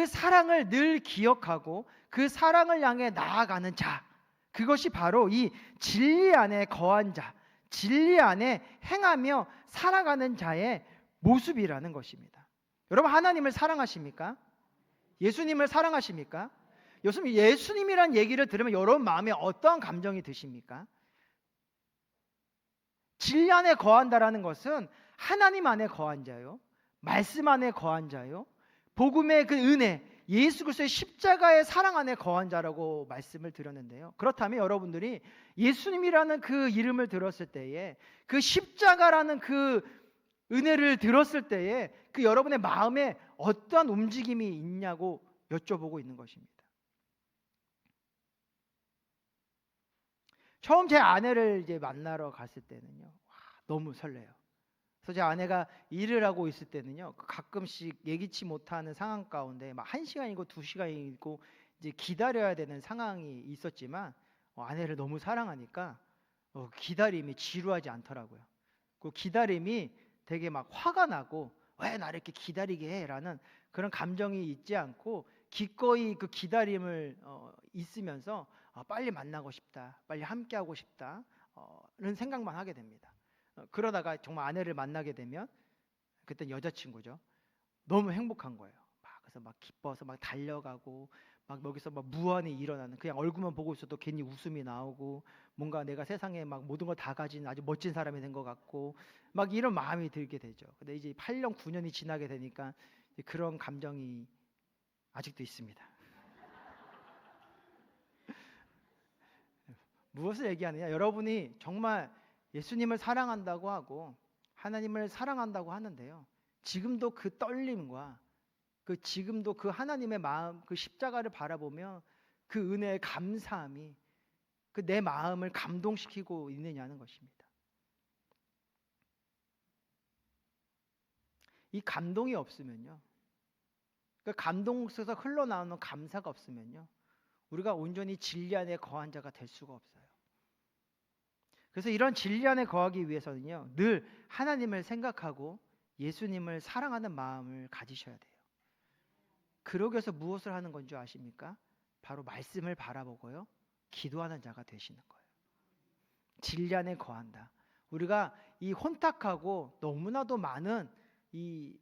사랑을 늘 기억하고 그 사랑을 향해 나아가는 자, 그것이 바로 이 진리 안에 거한 자, 진리 안에 행하며 살아가는 자의 모습이라는 것입니다. 여러분, 하나님을 사랑하십니까? 예수님을 사랑하십니까? 예수님이란 얘기를 들으면 여러분 마음에 어떠한 감정이 드십니까? 진리 안에 거한다라는 것은 하나님 안에 거한 자요, 말씀 안에 거한 자요, 복음의 그 은혜, 예수 그리스도의 십자가의 사랑 안에 거한 자라고 말씀을 드렸는데요. 그렇다면 여러분들이 예수님이라는 그 이름을 들었을 때에, 그 십자가라는 그 은혜를 들었을 때에 그 여러분의 마음에 어떠한 움직임이 있냐고 여쭤보고 있는 것입니다. 처음 제 아내를 이제 만나러 갔을 때는요, 너무 설레요. 그래서 제 아내가 일을 하고 있을 때는요, 가끔씩 예기치 못하는 상황 가운데 막 1시간이고 2시간이고 이제 기다려야 되는 상황이 있었지만 아내를 너무 사랑하니까 기다림이 지루하지 않더라고요. 그 기다림이 되게 막 화가 나고 왜 나를 이렇게 기다리게 해라는 그런 감정이 있지 않고 기꺼이 그 기다림을 있으면서 빨리 만나고 싶다, 빨리 함께하고 싶다 는 생각만 하게 됩니다. 그러다가 정말 아내를 만나게 되면 그때 여자친구죠. 너무 행복한 거예요. 그래서 막 기뻐서 막 달려가고 막 여기서 막 무한히 일어나는, 그냥 얼굴만 보고 있어도 괜히 웃음이 나오고 뭔가 내가 세상에 막 모든 걸 다 가진 아주 멋진 사람이 된 것 같고 막 이런 마음이 들게 되죠. 근데 이제 8년 9년이 지나게 되니까 그런 감정이 아직도 있습니다. 무엇을 얘기하느냐? 여러분이 정말 예수님을 사랑한다고 하고 하나님을 사랑한다고 하는데요, 지금도 그 떨림과 지금도 그 하나님의 마음, 그 십자가를 바라보며 그 은혜의 감사함이 그 내 마음을 감동시키고 있느냐는 것입니다. 이 감동이 없으면요, 그 감동 속에서 흘러나오는 감사가 없으면요, 우리가 온전히 진리 안에 거한 자가 될 수가 없어요. 그래서 이런 진리 안에 거하기 위해서는요, 늘 하나님을 생각하고 예수님을 사랑하는 마음을 가지셔야 돼요. 그러기 위해서 무엇을 하는 건 줄 아십니까? 바로 말씀을 바라보고요, 기도하는 자가 되시는 거예요. 진리 안에 거한다. 우리가 이 혼탁하고 너무나도 많은 이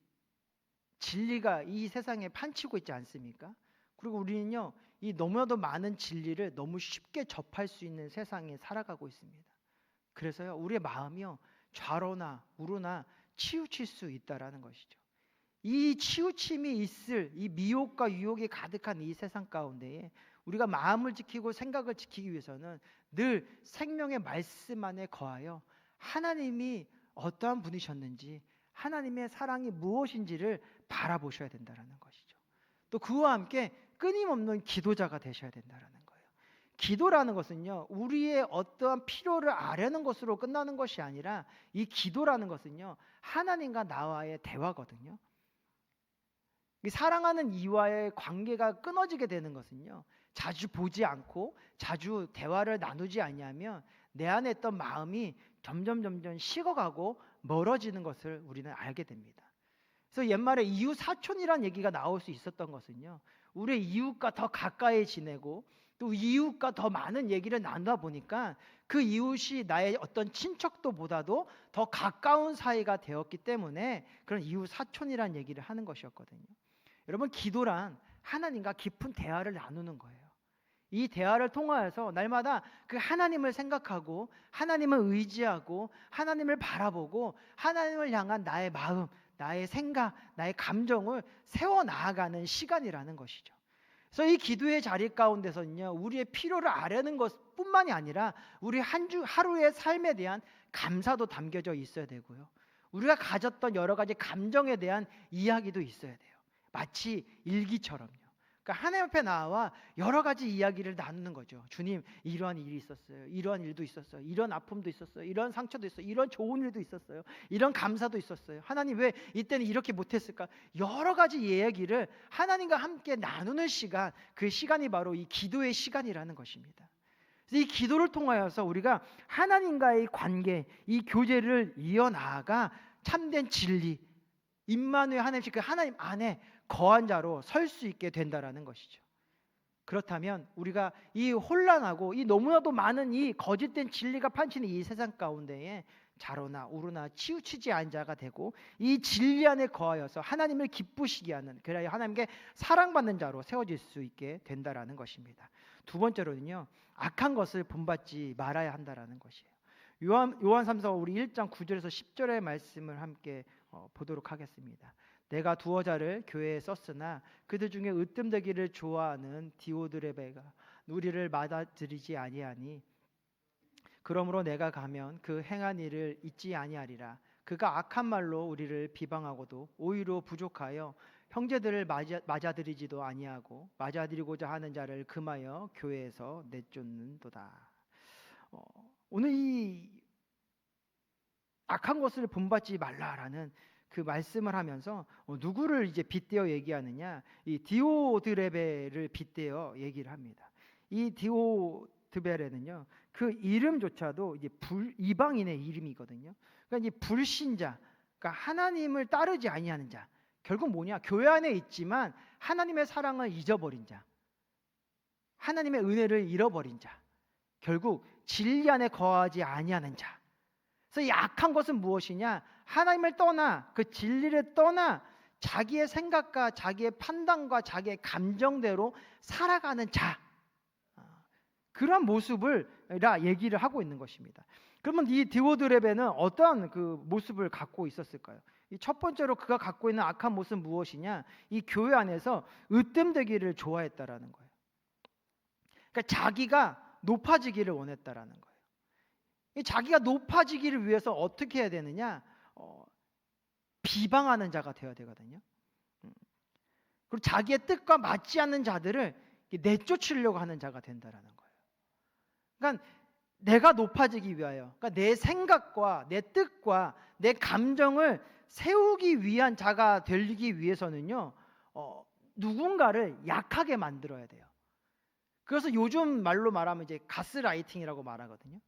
진리가 이 세상에 판치고 있지 않습니까? 그리고 우리는요, 이 너무나도 많은 진리를 너무 쉽게 접할 수 있는 세상에 살아가고 있습니다. 그래서요, 우리의 마음이요, 좌로나 우로나 치우칠 수 있다라는 것이죠. 이 치우침이 있을 이 미혹과 유혹이 가득한 이 세상 가운데에 우리가 마음을 지키고 생각을 지키기 위해서는 늘 생명의 말씀 안에 거하여 하나님이 어떠한 분이셨는지, 하나님의 사랑이 무엇인지를 바라보셔야 된다는 것이죠. 또 그와 함께 끊임없는 기도자가 되셔야 된다는 거예요. 기도라는 것은요, 우리의 어떠한 필요를 아뢰는 것으로 끝나는 것이 아니라, 이 기도라는 것은요, 하나님과 나와의 대화거든요. 이 사랑하는 이와의 관계가 끊어지게 되는 것은요, 자주 보지 않고 자주 대화를 나누지 아니하면 내 안에 있던 마음이 점점 식어가고 멀어지는 것을 우리는 알게 됩니다. 그래서 옛말에 이웃 사촌이라는 얘기가 나올 수 있었던 것은요, 우리의 이웃과 더 가까이 지내고 또 이웃과 더 많은 얘기를 나누다 보니까 그 이웃이 나의 어떤 친척도보다도 더 가까운 사이가 되었기 때문에 그런 이웃 사촌이라는 얘기를 하는 것이었거든요. 여러분, 기도란 하나님과 깊은 대화를 나누는 거예요. 이 대화를 통하여서 날마다 그 하나님을 생각하고 하나님을 의지하고 하나님을 바라보고 하나님을 향한 나의 마음, 나의 생각, 나의 감정을 세워나가는 시간이라는 것이죠. 그래서 이 기도의 자리 가운데서는요, 우리의 필요를 아뢰는 것뿐만이 아니라 우리 하루의 삶에 대한 감사도 담겨져 있어야 되고요, 우리가 가졌던 여러 가지 감정에 대한 이야기도 있어야 돼요. 마치 일기처럼요. 그러니까 하나님 앞에 나와 여러 가지 이야기를 나누는 거죠. 주님, 이러한 일이 있었어요. 이러한 일도 있었어요. 이런 아픔도 있었어요. 이런 상처도 있어요. 이런 좋은 일도 있었어요. 이런 감사도 있었어요. 하나님, 왜 이때는 이렇게 못했을까? 여러 가지 이야기를 하나님과 함께 나누는 시간, 그 시간이 바로 이 기도의 시간이라는 것입니다. 그래서 이 기도를 통하여서 우리가 하나님과의 관계, 이 교제를 이어나가 참된 진리, 임마누엘 하나님씩 그 하나님 안에 거한 자로 설 수 있게 된다라는 것이죠. 그렇다면 우리가 이 혼란하고 이 너무나도 많은 이 거짓된 진리가 판치는 이 세상 가운데에 좌로나 우로나 치우치지 않은 자가 되고 이 진리 안에 거하여서 하나님을 기쁘시게 하는, 그래야 하나님께 사랑받는 자로 세워질 수 있게 된다라는 것입니다. 두 번째로는요, 악한 것을 본받지 말아야 한다라는 것이에요. 요한삼서 우리 1장 9절에서 10절의 말씀을 함께 보도록 하겠습니다. 내가 두어 자를 교회에 썼으나 그들 중에 으뜸되기를 좋아하는 디오드레베가 우리를 받아들이지 아니하니, 그러므로 내가 가면 그 행한 일을 잊지 아니하리라. 그가 악한 말로 우리를 비방하고도 오히려 부족하여 형제들을 맞아들이지도 아니하고 맞아들이고자 하는 자를 금하여 교회에서 내쫓는도다. 오늘 이 악한 것을 본받지 말라라는 그 말씀을 하면서 누구를 이제 빗대어 얘기하느냐, 이 디오드레베를 빗대어 얘기를 합니다. 이 디오드레베는요, 그 이름조차도 이제 이방인의 이름이거든요. 그러니까 이제 불신자, 그러니까 하나님을 따르지 아니하는 자, 결국 뭐냐, 교회 안에 있지만 하나님의 사랑을 잊어버린 자, 하나님의 은혜를 잃어버린 자, 결국 진리 안에 거하지 아니하는 자. 그래서 이 악한 것은 무엇이냐? 하나님을 떠나, 그 진리를 떠나 자기의 생각과 자기의 판단과 자기의 감정대로 살아가는 자, 그런 모습을 얘기를 하고 있는 것입니다. 그러면 이 디오드레베는 어떠한 그 모습을 갖고 있었을까요? 이 첫 번째로 그가 갖고 있는 악한 모습은 무엇이냐? 이 교회 안에서 으뜸되기를 좋아했다라는 거예요. 그러니까 자기가 높아지기를 원했다라는 거예요. 이 자기가 높아지기를 위해서 어떻게 해야 되느냐? 비방하는 자가 되어야 되거든요. 그리고 자기의 뜻과 맞지 않는 자들을 내쫓으려고 하는 자가 된다라는 거예요. 그러니까 내가 높아지기 위하여, 그러니까 내 생각과 내 뜻과 내 감정을 세우기 위한 자가 되기 위해서는요, 누군가를 약하게 만들어야 돼요. 그래서 요즘 말로 말하면 이제 가스라이팅이라고 말하거든요.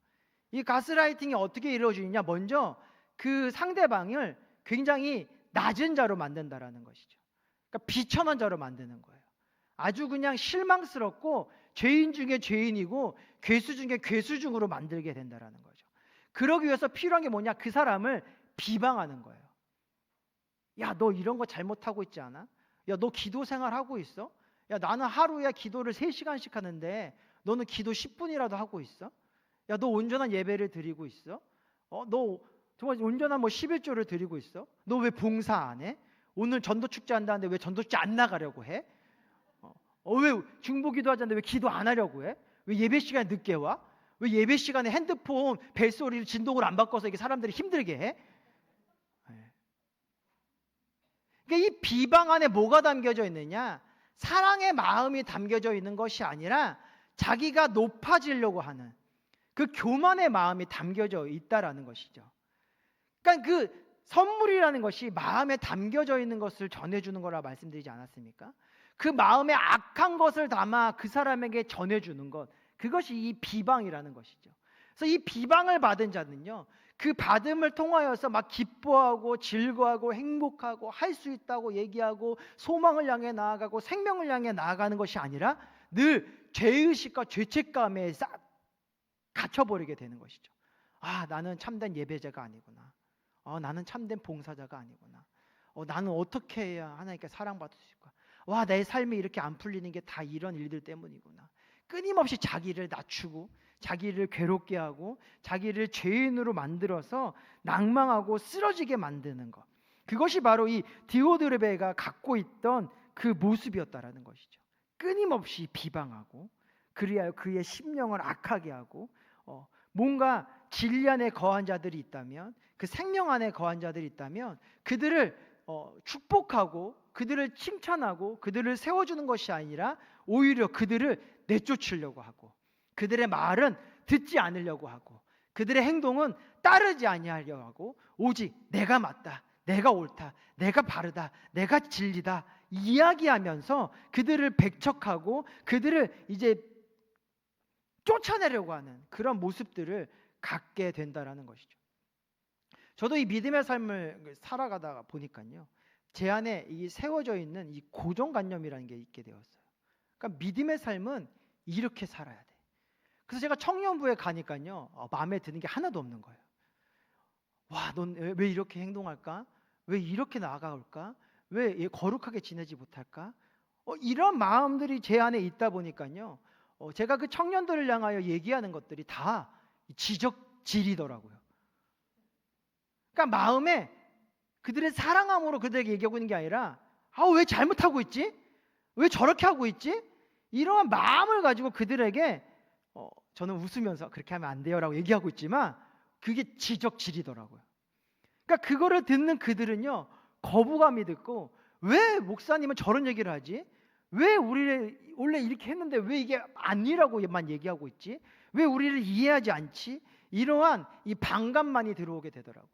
이 가스라이팅이 어떻게 이루어지느냐? 먼저 그 상대방을 굉장히 낮은 자로 만든다라는 것이죠. 그러니까 비천한 자로 만드는 거예요. 아주 그냥 실망스럽고 죄인 중에 죄인이고 괴수 중에 괴수중으로 만들게 된다라는 거죠. 그러기 위해서 필요한 게 뭐냐? 그 사람을 비방하는 거예요. 야, 너 이런 거 잘못하고 있지 않아? 야, 너 기도 생활하고 있어? 야, 나는 하루에 기도를 3시간씩 하는데 너는 기도 10분이라도 하고 있어? 야, 너 온전한 예배를 드리고 있어? 너 정말 온전한 11조를 드리고 있어? 너 왜 봉사 안 해? 오늘 전도축제 한다는데 왜 전도축제 안 나가려고 해? 왜 중보기도 하자는데 왜 기도 안 하려고 해? 왜 예배 시간에 늦게 와? 왜 예배 시간에 핸드폰 벨소리를 진동을 안 바꿔서 이게 사람들이 힘들게 해? 그러니까 이 비방 안에 뭐가 담겨져 있느냐? 사랑의 마음이 담겨져 있는 것이 아니라 자기가 높아지려고 하는 그 교만의 마음이 담겨져 있다라는 것이죠. 그러니까 그 선물이라는 것이 마음에 담겨져 있는 것을 전해주는 거라 말씀드리지 않았습니까? 그 마음에 악한 것을 담아 그 사람에게 전해주는 것, 그것이 이 비방이라는 것이죠. 그래서 이 비방을 받은 자는요, 그 받음을 통하여서 막 기뻐하고 즐거워하고 행복하고 할 수 있다고 얘기하고 소망을 향해 나아가고 생명을 향해 나아가는 것이 아니라 늘 죄의식과 죄책감에 싹 갇혀버리게 되는 것이죠. 아, 나는 참된 예배자가 아니구나. 나는 참된 봉사자가 아니구나. 나는 어떻게 해야 하나님께 사랑받을 수 있을까? 와, 내 삶이 이렇게 안 풀리는 게 다 이런 일들 때문이구나. 끊임없이 자기를 낮추고 자기를 괴롭게 하고 자기를 죄인으로 만들어서 낭망하고 쓰러지게 만드는 것, 그것이 바로 이 디오드레베가 갖고 있던 그 모습이었다라는 것이죠. 끊임없이 비방하고 그리하여 그의 심령을 악하게 하고 뭔가 진리 안에 거한 자들이 있다면, 그 생명 안에 거한 자들이 있다면 그들을 축복하고 그들을 칭찬하고 그들을 세워주는 것이 아니라 오히려 그들을 내쫓으려고 하고 그들의 말은 듣지 않으려고 하고 그들의 행동은 따르지 아니하려고 하고 오직 내가 맞다, 내가 옳다, 내가 바르다, 내가 진리다 이야기하면서 그들을 배척하고 그들을 이제 쫓아내려고 하는 그런 모습들을 갖게 된다라는 것이죠. 저도 이 믿음의 삶을 살아가다가 보니까요, 제 안에 이 세워져 있는 이 고정관념이라는 게 있게 되었어요. 그러니까 믿음의 삶은 이렇게 살아야 돼. 그래서 제가 청년부에 가니까요, 마음에 드는 게 하나도 없는 거예요. 와, 넌 왜 이렇게 행동할까? 왜 이렇게 나아갈까? 왜 거룩하게 지내지 못할까? 이런 마음들이 제 안에 있다 보니까요, 제가 그 청년들을 향하여 얘기하는 것들이 다 지적질이더라고요. 그러니까 마음에 그들의 사랑함으로 그들에게 얘기하고 있는 게 아니라 왜 잘못하고 있지? 왜 저렇게 하고 있지? 이러한 마음을 가지고 그들에게 저는 웃으면서 그렇게 하면 안 돼요 라고 얘기하고 있지만 그게 지적질이더라고요. 그러니까 그거를 듣는 그들은요, 거부감이 듣고 왜 목사님은 저런 얘기를 하지? 왜 우리를 원래 이렇게 했는데 왜 이게 아니라고만 얘기하고 있지? 왜 우리를 이해하지 않지? 이러한 이 반감만이 들어오게 되더라고요.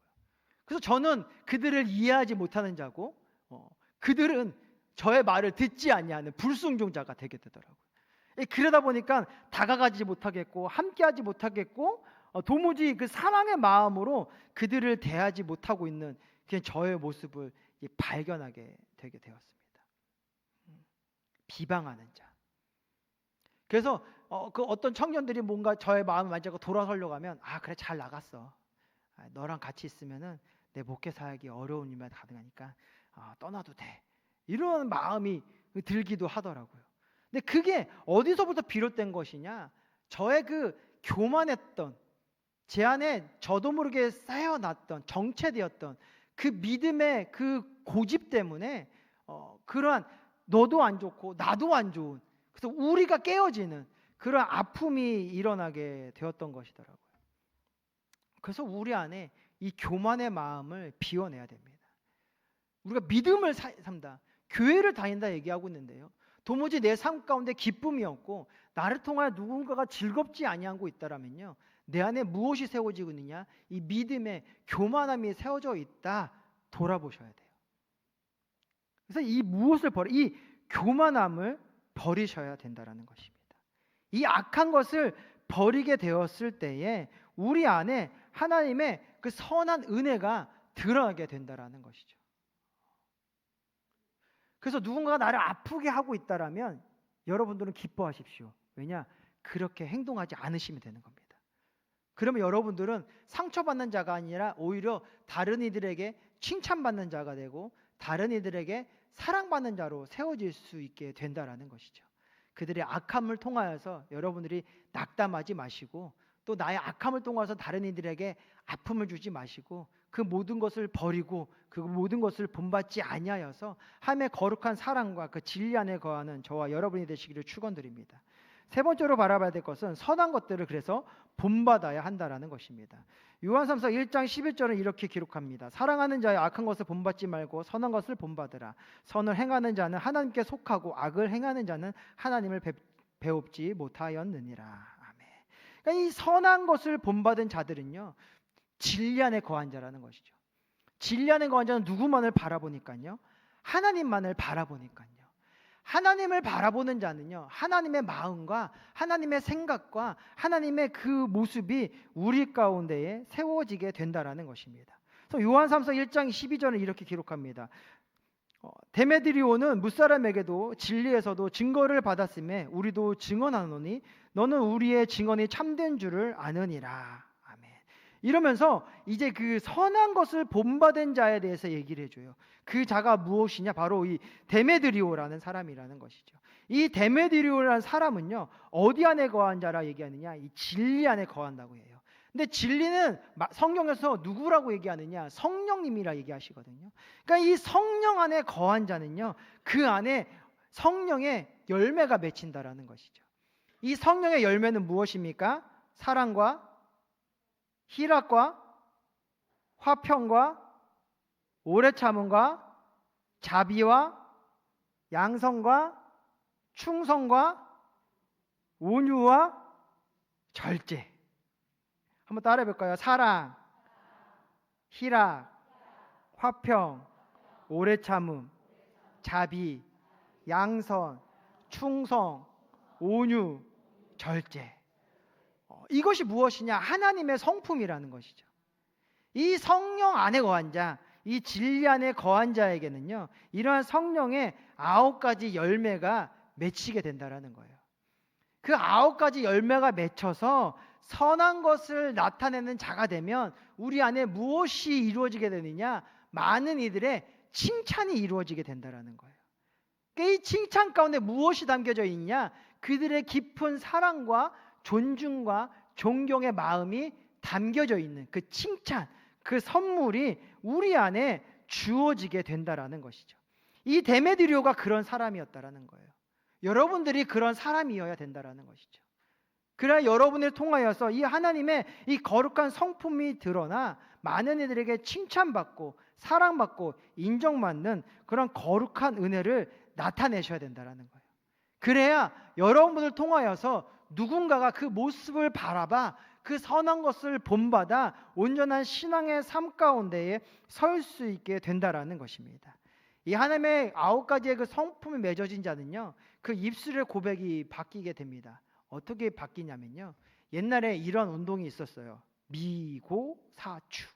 그래서 저는 그들을 이해하지 못하는 자고 그들은 저의 말을 듣지 아니하는 불순종자가 되게 되더라고요. 그러다 보니까 다가가지 못하겠고 함께하지 못하겠고 도무지 그 사랑의 마음으로 그들을 대하지 못하고 있는 그냥 저의 모습을 발견하게 되게 되었습니다. 비방하는 자. 그래서 그 어떤 청년들이 뭔가 저의 마음을 만지고 돌아서려고 하면 그래, 잘 나갔어. 너랑 같이 있으면은 내 목회 사역이 어려운 일만 가능하니까 떠나도 돼. 이런 마음이 들기도 하더라고요. 근데 그게 어디서부터 비롯된 것이냐? 저의 그 교만했던 제 안에 저도 모르게 쌓여놨던 정체되었던 그 믿음의 그 고집 때문에 그러한 너도 안 좋고 나도 안 좋은, 그래서 우리가 깨어지는 그런 아픔이 일어나게 되었던 것이더라고요. 그래서 우리 안에 이 교만의 마음을 비워내야 됩니다. 우리가 믿음을 산다, 교회를 다닌다 얘기하고 있는데요, 도무지 내 삶 가운데 기쁨이 없고 나를 통하여 누군가가 즐겁지 아니하고 있다라면요, 내 안에 무엇이 세워지고 있느냐? 이 믿음의 교만함이 세워져 있다 돌아보셔야 돼요. 그래서 이 무엇을 이 교만함을 버리셔야 된다라는 것입니다. 이 악한 것을 버리게 되었을 때에 우리 안에 하나님의 그 선한 은혜가 드러나게 된다라는 것이죠. 그래서 누군가가 나를 아프게 하고 있다라면 여러분들은 기뻐하십시오. 왜냐? 그렇게 행동하지 않으시면 되는 겁니다. 그러면 여러분들은 상처받는 자가 아니라 오히려 다른 이들에게 칭찬받는 자가 되고 다른 이들에게 사랑받는 자로 세워질 수 있게 된다라는 것이죠. 그들의 악함을 통하여서 여러분들이 낙담하지 마시고 또 나의 악함을 통해서 다른 이들에게 아픔을 주지 마시고 그 모든 것을 버리고 그 모든 것을 본받지 아니하여서 하나님의 거룩한 사랑과 그 진리 안에 거하는 저와 여러분이 되시기를 축원드립니다. 세 번째로 바라봐야 될 것은 선한 것들을 그래서 본받아야 한다라는 것입니다. 요한삼서 1장 11절은 이렇게 기록합니다. 사랑하는 자의 악한 것을 본받지 말고 선한 것을 본받으라. 선을 행하는 자는 하나님께 속하고 악을 행하는 자는 하나님을 배웁지 못하였느니라. 아멘. 그러니까 이 선한 것을 본받은 자들은요, 진리 안에 거한 자라는 것이죠. 진리 안에 거한 자는 누구만을 바라보니까요? 하나님만을 바라보니까요. 하나님을 바라보는 자는요, 하나님의 마음과 하나님의 생각과 하나님의 그 모습이 우리 가운데에 세워지게 된다라는 것입니다. 그래서 요한삼서 1장 12절은 이렇게 기록합니다. 데메드리오는 무사람에게도 진리에서도 증거를 받았음에 우리도 증언하노니 너는 우리의 증언이 참된 줄을 아느니라. 아멘. 이러면서 이제 그 선한 것을 본받은 자에 대해서 얘기를 해줘요. 그 자가 무엇이냐? 바로 이 데메드리오라는 사람이라는 것이죠. 이 데메드리오라는 사람은요, 어디 안에 거한 자라 얘기하느냐? 이 진리 안에 거한다고 해요. 근데 진리는 성경에서 누구라고 얘기하느냐? 성령님이라 얘기하시거든요. 그러니까 이 성령 안에 거한 자는요, 그 안에 성령의 열매가 맺힌다라는 것이죠. 이 성령의 열매는 무엇입니까? 사랑과 희락과 화평과 오래 참음과 자비와 양성과 충성과 온유와 절제. 한번 따라해 볼까요? 사랑, 희락, 화평, 오래 참음, 자비, 양선, 충성, 온유, 절제. 이것이 무엇이냐? 하나님의 성품이라는 것이죠. 이 성령 안에 거한 자, 이 진리 안에 거한 자에게는요, 이러한 성령의 9가지 열매가 맺히게 된다라는 거예요. 그 9가지 열매가 맺혀서 선한 것을 나타내는 자가 되면 우리 안에 무엇이 이루어지게 되느냐? 많은 이들의 칭찬이 이루어지게 된다라는 거예요. 이 칭찬 가운데 무엇이 담겨져 있냐? 그들의 깊은 사랑과 존중과 존경의 마음이 담겨져 있는 그 칭찬, 그 선물이 우리 안에 주어지게 된다라는 것이죠. 이 데메드리오가 그런 사람이었다라는 거예요. 여러분들이 그런 사람이어야 된다라는 것이죠. 그래야 여러분을 통하여서 이 하나님의 이 거룩한 성품이 드러나 많은 이들에게 칭찬받고 사랑받고 인정받는 그런 거룩한 은혜를 나타내셔야 된다라는 거예요. 그래야 여러분을 통하여서 누군가가 그 모습을 바라봐 그 선한 것을 본받아 온전한 신앙의 삶 가운데에 설 수 있게 된다라는 것입니다. 이 하나님의 9가지의 그 성품이 맺어진 자는요, 그 입술의 고백이 바뀌게 됩니다. 어떻게 바뀌냐면요, 옛날에 이런 운동이 있었어요. 미고사축.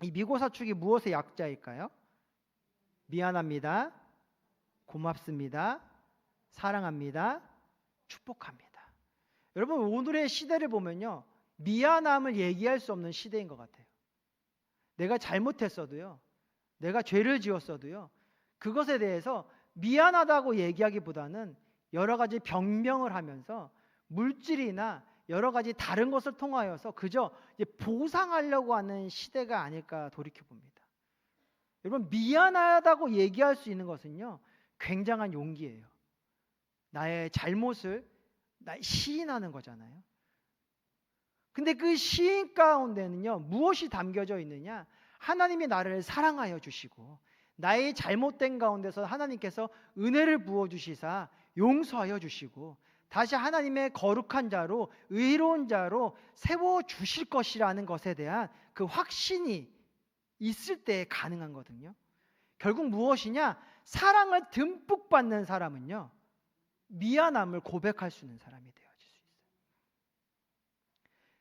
이 미고사축이 무엇의 약자일까요? 미안합니다, 고맙습니다, 사랑합니다, 축복합니다. 여러분, 오늘의 시대를 보면요, 미안함을 얘기할 수 없는 시대인 것 같아요. 내가 잘못했어도요, 내가 죄를 지었어도요, 그것에 대해서 미안하다고 얘기하기보다는 여러 가지 변명을 하면서 물질이나 여러 가지 다른 것을 통하여서 그저 보상하려고 하는 시대가 아닐까 돌이켜 봅니다. 여러분, 미안하다고 얘기할 수 있는 것은요, 굉장한 용기예요. 나의 잘못을 시인하는 거잖아요. 근데 그 시인 가운데는요, 무엇이 담겨져 있느냐? 하나님이 나를 사랑하여 주시고 나의 잘못된 가운데서 하나님께서 은혜를 부어 주시사 용서하여 주시고 다시 하나님의 거룩한 자로 의로운 자로 세워 주실 것이라는 것에 대한 그 확신이 있을 때 가능한 거거든요. 결국 무엇이냐? 사랑을 듬뿍 받는 사람은요, 미안함을 고백할 수 있는 사람이 되어질 수 있어요.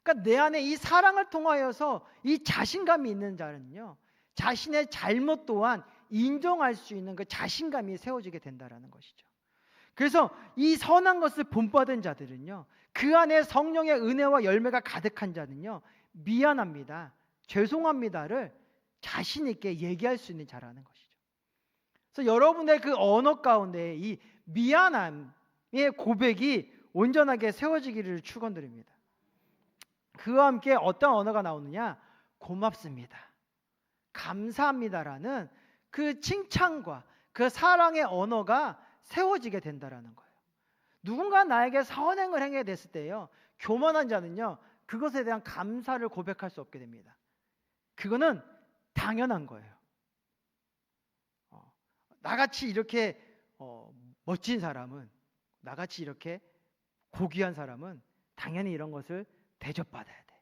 그러니까 내 안에 이 사랑을 통하여서 이 자신감이 있는 자는요, 자신의 잘못 또한 인정할 수 있는 그 자신감이 세워지게 된다라는 것이죠. 그래서 이 선한 것을 본받은 자들은요, 그 안에 성령의 은혜와 열매가 가득한 자는요, 미안합니다, 죄송합니다를 자신 있게 얘기할 수 있는 자라는 것이죠. 그래서 여러분의 그 언어 가운데 이 미안함의 고백이 온전하게 세워지기를 축원드립니다. 그와 함께 어떤 언어가 나오느냐? 고맙습니다, 감사합니다라는 그 칭찬과 그 사랑의 언어가 세워지게 된다라는 거예요. 누군가 나에게 선행을 행하게 됐을 때요, 교만한 자는요, 그것에 대한 감사를 고백할 수 없게 됩니다. 그거는 당연한 거예요. 나같이 이렇게 멋진 사람은, 나같이 이렇게 고귀한 사람은 당연히 이런 것을 대접받아야 돼.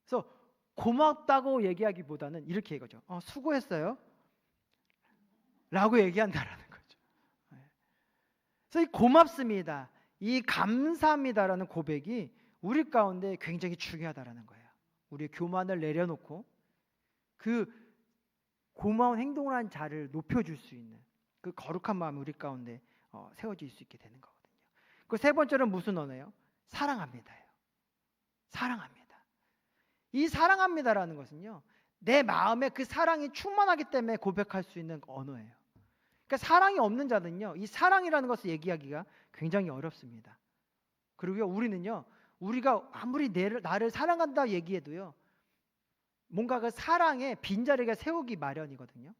그래서 고맙다고 얘기하기보다는 이렇게 얘기하죠. 수고했어요 라고 얘기한다라는 거죠. 그래서 이 고맙습니다, 이 감사합니다라는 고백이 우리 가운데 굉장히 중요하다라는 거예요. 우리의 교만을 내려놓고 그 고마운 행동을 한 자를 높여줄 수 있는 그 거룩한 마음이 우리 가운데 세워질 수 있게 되는 거거든요. 그 세 번째는 무슨 언어예요? 사랑합니다예요. 사랑합니다. 이 사랑합니다라는 것은요, 내 마음에 그 사랑이 충만하기 때문에 고백할 수 있는 언어예요. 그러니까 사랑이 없는 자는요, 이 사랑이라는 것을 얘기하기가 굉장히 어렵습니다. 그리고요, 우리는요, 우리가 아무리 나를 사랑한다 얘기해도요, 뭔가 그 사랑의 빈자리가 세우기 마련이거든요.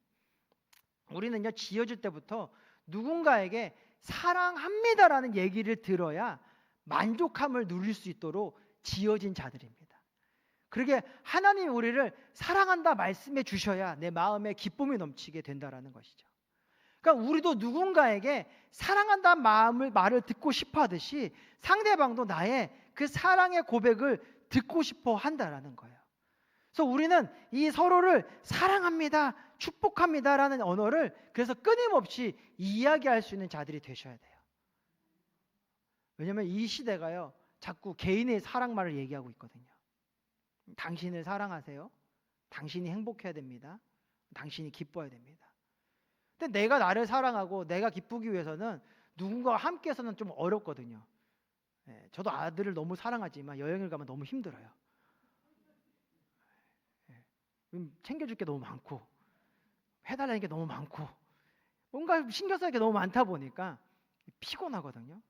우리는요, 지어질 때부터 누군가에게 사랑합니다라는 얘기를 들어야 만족함을 누릴 수 있도록 지어진 자들입니다. 그러게 하나님이 우리를 사랑한다 말씀해 주셔야 내 마음에 기쁨이 넘치게 된다라는 것이죠. 그러니까 우리도 누군가에게 사랑한다 말을 듣고 싶어 하듯이 상대방도 나의 그 사랑의 고백을 듣고 싶어 한다라는 거예요. 그래서 우리는 이 서로를 사랑합니다, 축복합니다라는 언어를 그래서 끊임없이 이야기할 수 있는 자들이 되셔야 돼요. 왜냐하면 이 시대가요, 자꾸 개인의 사랑말을 얘기하고 있거든요. 당신을 사랑하세요, 당신이 행복해야 됩니다, 당신이 기뻐야 됩니다. 근데 내가 나를 사랑하고 내가 기쁘기 위해서는 누군가와 함께해서는 좀 어렵거든요. 저도 아들을 너무 사랑하지만 여행을 가면 너무 힘들어요. 챙겨줄 게 너무 많고 해달라는 게 너무 많고 뭔가 신경 쓸 게 너무 많다 보니까 피곤하거든요.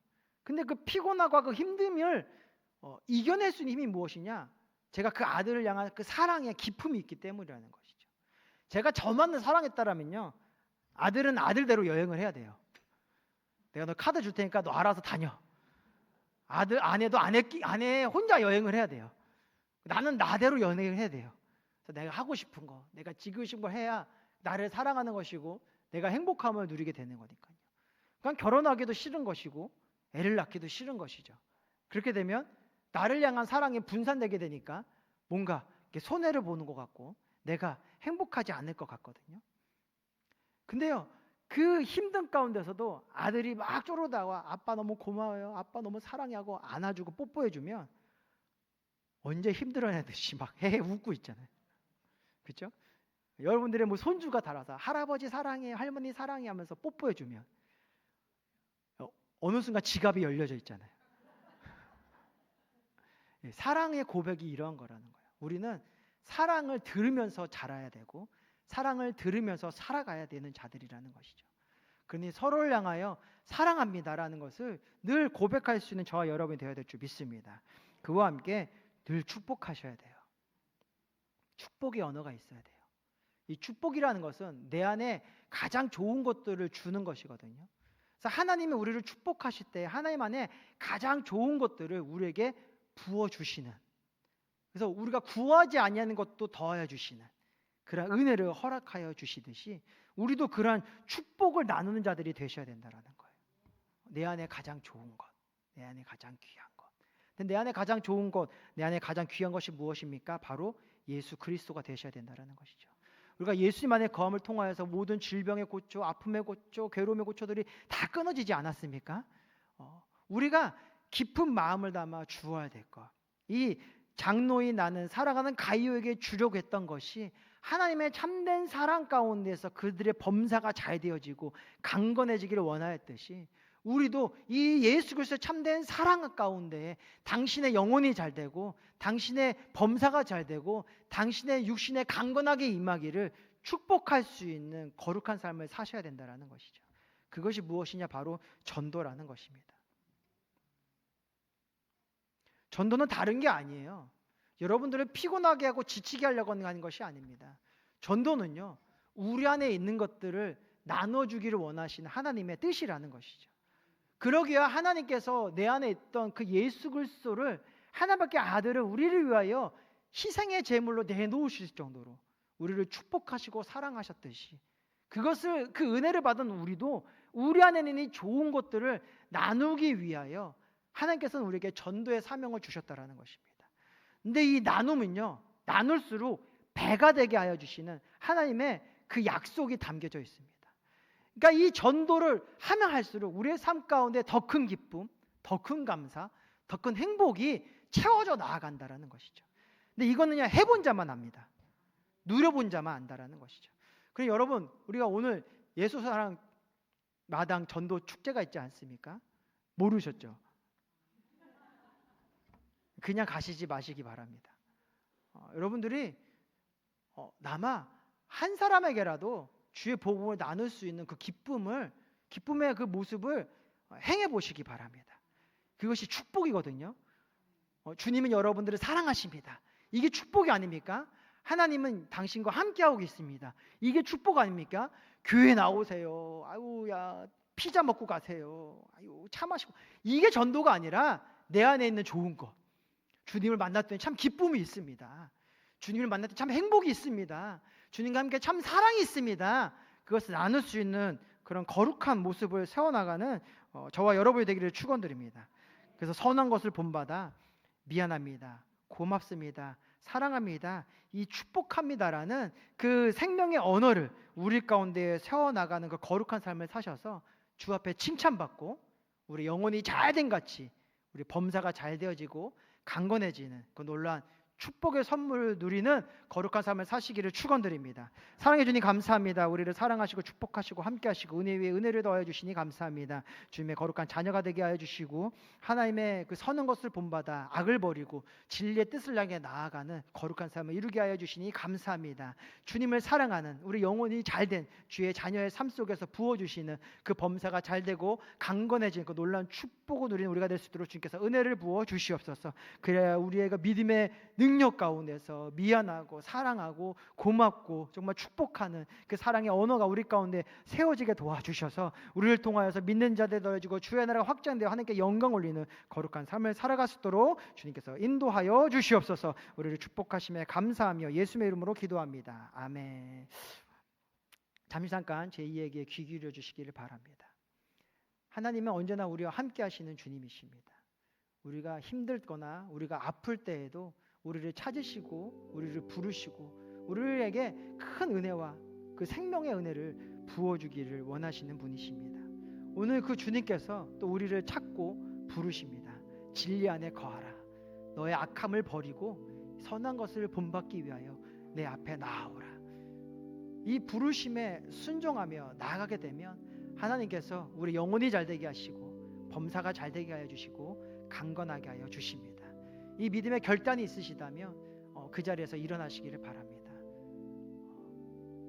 근데 그 피곤함과 그 힘듦을 이겨낼 수 있는 힘이 무엇이냐? 제가 그 아들을 향한 그 사랑의 기품이 있기 때문이라는 것이죠. 제가 저만을 사랑했다라면요, 아들은 아들대로 여행을 해야 돼요. 내가 너 카드 줄 테니까 너 알아서 다녀. 아내도 아내 혼자 여행을 해야 돼요. 나는 나대로 여행을 해야 돼요. 그래서 내가 하고 싶은 거, 내가 지고 싶은 걸 해야 나를 사랑하는 것이고 내가 행복함을 누리게 되는 거니까요. 그냥 결혼하기도 싫은 것이고 애를 낳기도 싫은 것이죠. 그렇게 되면 나를 향한 사랑이 분산되게 되니까 뭔가 손해를 보는 것 같고 내가 행복하지 않을 것 같거든요. 근데요, 그 힘든 가운데서도 아들이 막 쪼르다와 아빠 너무 고마워요, 아빠 너무 사랑하고 안아주고 뽀뽀해주면 언제 힘들어하듯이 막 헤헤 웃고 있잖아요. 그렇죠? 여러분들의 뭐 손주가 달아서 할아버지 사랑해, 할머니 사랑해 하면서 뽀뽀해주면 어느 순간 지갑이 열려져 있잖아요. 사랑의 고백이 이러한 거라는 거예요. 우리는 사랑을 들으면서 자라야 되고 사랑을 들으면서 살아가야 되는 자들이라는 것이죠. 그러니 서로를 향하여 사랑합니다라는 것을 늘 고백할 수 있는 저와 여러분이 되어야 될 줄 믿습니다. 그와 함께 늘 축복하셔야 돼요. 축복의 언어가 있어야 돼요. 이 축복이라는 것은 내 안에 가장 좋은 것들을 주는 것이거든요. 그래서 하나님이 우리를 축복하실 때 하나님 안에 가장 좋은 것들을 우리에게 부어주시는, 그래서 우리가 구하지 아니하는 것도 더하여 주시는 그러한 은혜를 허락하여 주시듯이 우리도 그러한 축복을 나누는 자들이 되셔야 된다라는 거예요. 내 안에 가장 좋은 것, 내 안에 가장 귀한 것. 근데 내 안에 가장 좋은 것, 내 안에 가장 귀한 것이 무엇입니까? 바로 예수 그리스도가 되셔야 된다라는 것이죠. 우리가 예수님 안에 거함을 통하여서 모든 질병의 고초, 아픔의 고초, 괴로움의 고초들이 다 끊어지지 않았습니까? 우리가 깊은 마음을 담아 주어야 될 것. 이 장로인 나는 살아가는 가이오에게 주려고 했던 것이 하나님의 참된 사랑 가운데서 그들의 범사가 잘 되어지고 강건해지기를 원하였듯이 우리도 이 예수 그리스도의 참된 사랑 가운데 당신의 영혼이 잘 되고 당신의 범사가 잘 되고 당신의 육신에 강건하게 임하기를 축복할 수 있는 거룩한 삶을 사셔야 된다는 것이죠. 그것이 무엇이냐? 바로 전도라는 것입니다. 전도는 다른 게 아니에요. 여러분들을 피곤하게 하고 지치게 하려고 하는 것이 아닙니다. 전도는요, 우리 안에 있는 것들을 나눠주기를 원하시는 하나님의 뜻이라는 것이죠. 그러기야 하나님께서 내 안에 있던 그 예수 그리스도를 하나밖에 아들을 우리를 위하여 희생의 제물로 내놓으실 정도로 우리를 축복하시고 사랑하셨듯이 그것을 그 은혜를 받은 우리도 우리 안에 있는 이 좋은 것들을 나누기 위하여 하나님께서는 우리에게 전도의 사명을 주셨다라는 것입니다. 근데 이 나눔은요, 나눌수록 배가 되게 하여 주시는 하나님의 그 약속이 담겨져 있습니다. 그러니까 이 전도를 하면 할수록 우리의 삶 가운데 더 큰 기쁨, 더 큰 감사, 더 큰 행복이 채워져 나아간다라는 것이죠. 근데 이거는요, 해본 자만 압니다. 누려본 자만 안다라는 것이죠. 그럼 여러분, 우리가 오늘 예수사랑 마당 전도 축제가 있지 않습니까? 모르셨죠? 그냥 가시지 마시기 바랍니다. 여러분들이 남아 한 사람에게라도 주의 복음을 나눌 수 있는 그 기쁨의 그 모습을 행해 보시기 바랍니다. 그것이 축복이거든요. 주님은 여러분들을 사랑하십니다. 이게 축복이 아닙니까? 하나님은 당신과 함께하고 계십니다. 이게 축복 아닙니까? 교회 나오세요. 아유야 피자 먹고 가세요. 아유 차 마시고. 이게 전도가 아니라 내 안에 있는 좋은 것. 주님을 만났더니 참 기쁨이 있습니다. 주님을 만났더니 참 행복이 있습니다. 주님과 함께 참 사랑이 있습니다. 그것을 나눌 수 있는 그런 거룩한 모습을 세워나가는 저와 여러분이 되기를 축원드립니다. 그래서 선한 것을 본받아 미안합니다. 고맙습니다. 사랑합니다. 이 축복합니다라는 그 생명의 언어를 우리 가운데 세워나가는 그 거룩한 삶을 사셔서 주 앞에 칭찬받고 우리 영혼이 잘된 같이 우리 범사가 잘 되어지고 강건해지는 그 놀라운 축복의 선물을 누리는 거룩한 삶을 사시기를 축원드립니다. 사랑해 주님 감사합니다. 우리를 사랑하시고 축복하시고 함께하시고 은혜 위에 은혜를 더하여 주시니 감사합니다. 주님의 거룩한 자녀가 되게 하여 주시고 하나님의 그 선한 것을 본받아 악을 버리고 진리의 뜻을 향해 나아가는 거룩한 삶을 이루게 하여 주시니 감사합니다. 주님을 사랑하는 우리 영혼이 잘된 주의 자녀의 삶 속에서 부어주시는 그 범사가 잘되고 강건해진 그 놀라운 축복을 누리는 우리가 될 수 있도록 주님께서 은혜를 부어 주시옵소서. 그래야 우리의 그 믿음의 능력 가운데서 미안하고 사랑하고 고맙고 정말 축복하는 그 사랑의 언어가 우리 가운데 세워지게 도와주셔서 우리를 통하여서 믿는 자들 더해지고 주의 나라가 확장되어 하나님께 영광 올리는 거룩한 삶을 살아갈 수 있도록 주님께서 인도하여 주시옵소서. 우리를 축복하심에 감사하며 예수의 이름으로 기도합니다. 아멘. 잠시 잠깐 제 이야기에 귀 기울여 주시기를 바랍니다. 하나님은 언제나 우리와 함께 하시는 주님이십니다. 우리가 힘들거나 우리가 아플 때에도 우리를 찾으시고 우리를 부르시고 우리에게 큰 은혜와 그 생명의 은혜를 부어주기를 원하시는 분이십니다. 오늘 그 주님께서 또 우리를 찾고 부르십니다. 진리 안에 거하라. 너의 악함을 버리고 선한 것을 본받기 위하여 내 앞에 나아오라. 이 부르심에 순종하며 나아가게 되면 하나님께서 우리 영혼이 잘되게 하시고 범사가 잘되게 하여 주시고 강건하게 하여 주십니다. 이 믿음의 결단이 있으시다면 그 자리에서 일어나시기를 바랍니다.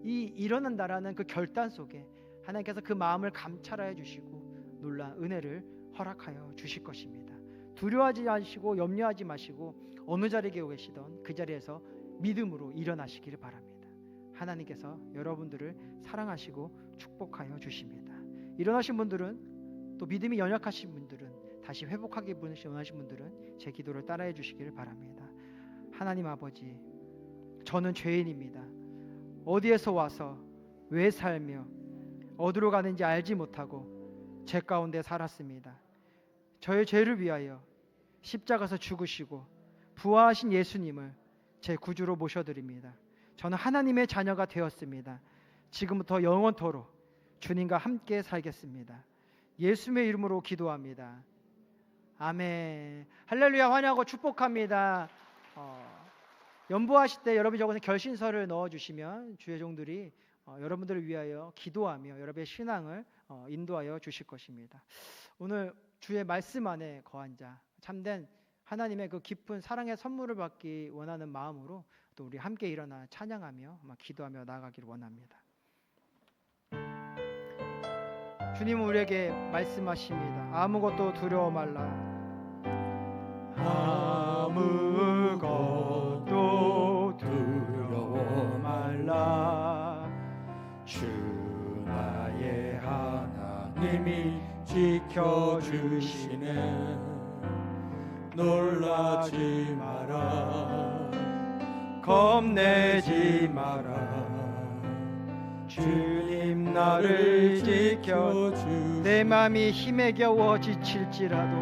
이 일어난다라는 그 결단 속에 하나님께서 그 마음을 감찰하여 주시고 놀라운 은혜를 허락하여 주실 것입니다. 두려워하지 마시고 염려하지 마시고 어느 자리에 계시던 그 자리에서 믿음으로 일어나시기를 바랍니다. 하나님께서 여러분들을 사랑하시고 축복하여 주십니다. 일어나신 분들은 또 믿음이 연약하신 분들은 다시 회복하기 원하시는 분들은 제 기도를 따라해 주시기를 바랍니다. 하나님 아버지, 저는 죄인입니다. 어디에서 와서 왜 살며 어디로 가는지 알지 못하고 죄 가운데 살았습니다. 저의 죄를 위하여 십자가에서 죽으시고 부활하신 예수님을 제 구주로 모셔드립니다. 저는 하나님의 자녀가 되었습니다. 지금부터 영원토록 주님과 함께 살겠습니다. 예수님의 이름으로 기도합니다. 아멘. 할렐루야. 환영하고 축복합니다. 연보하실 때 여러분이 저곳에 결신서를 넣어주시면 주의 종들이 여러분들을 위하여 기도하며 여러분의 신앙을 인도하여 주실 것입니다. 오늘 주의 말씀 안에 거한 자, 참된 하나님의 그 깊은 사랑의 선물을 받기 원하는 마음으로 또 우리 함께 일어나 찬양하며 기도하며 나아가기를 원합니다. 주님은 우리에게 말씀하십니다. 아무것도 두려워 말라. 아무것도 두려워 말라. 주 나의 하나님이 지켜주시네. 놀라지 마라. 겁내지 마라. 주님 나를 지켜주. 내 맘이 힘에 겨워 지칠지라도,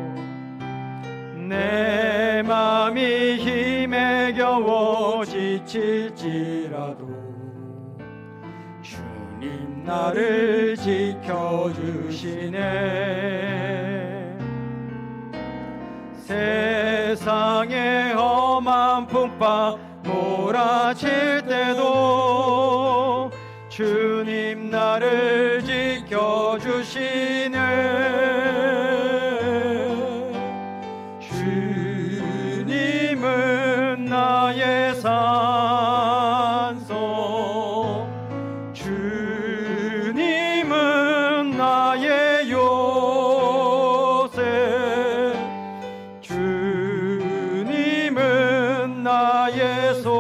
내 맘이 힘에 겨워 지칠지라도 주님 나를 지켜주시네. 세상의 험한 풍파 몰아칠 때도 주님 나를 지켜주시네. 주님은 나의 산소, 주님은 나의 요새, 주님은 나의 소망,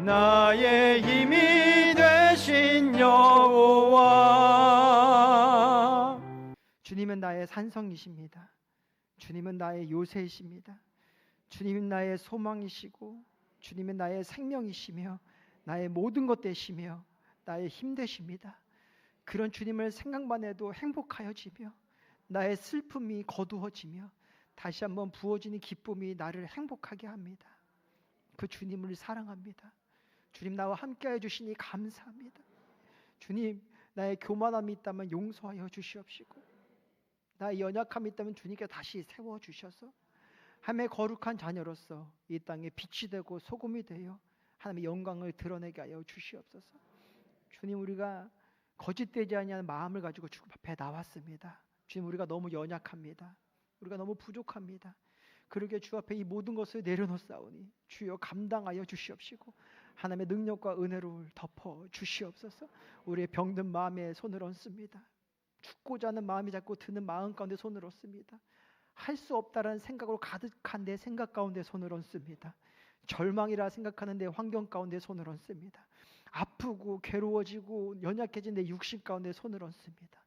나의 힘이 되신 여호와. 주님은 나의 산성이십니다. 주님은 나의 요새이십니다. 주님은 나의 소망이시고 주님은 나의 생명이시며 나의 모든 것 되시며 나의 힘 되십니다. 그런 주님을 생각만 해도 행복하여지며 나의 슬픔이 거두어지며 다시 한번 부어지는 기쁨이 나를 행복하게 합니다. 그 주님을 사랑합니다. 주님 나와 함께해 주시니 감사합니다. 주님, 나의 교만함이 있다면 용서하여 주시옵시고 나의 연약함이 있다면 주님께 다시 세워주셔서 하나님의 거룩한 자녀로서 이 땅에 빛이 되고 소금이 되어 하나님의 영광을 드러내게 하여 주시옵소서. 주님, 우리가 거짓되지 아니하는 마음을 가지고 주님 앞에 나왔습니다. 주님, 우리가 너무 연약합니다. 우리가 너무 부족합니다. 그러게 주 앞에 이 모든 것을 내려놓사오니 주여 감당하여 주시옵시고 하나님의 능력과 은혜로 덮어 주시옵소서. 우리의 병든 마음에 손을 얹습니다. 죽고자 하는 마음이 자꾸 드는 마음 가운데 손을 얹습니다. 할 수 없다라는 생각으로 가득한 내 생각 가운데 손을 얹습니다. 절망이라 생각하는 내 환경 가운데 손을 얹습니다. 아프고 괴로워지고 연약해진 내 육신 가운데 손을 얹습니다.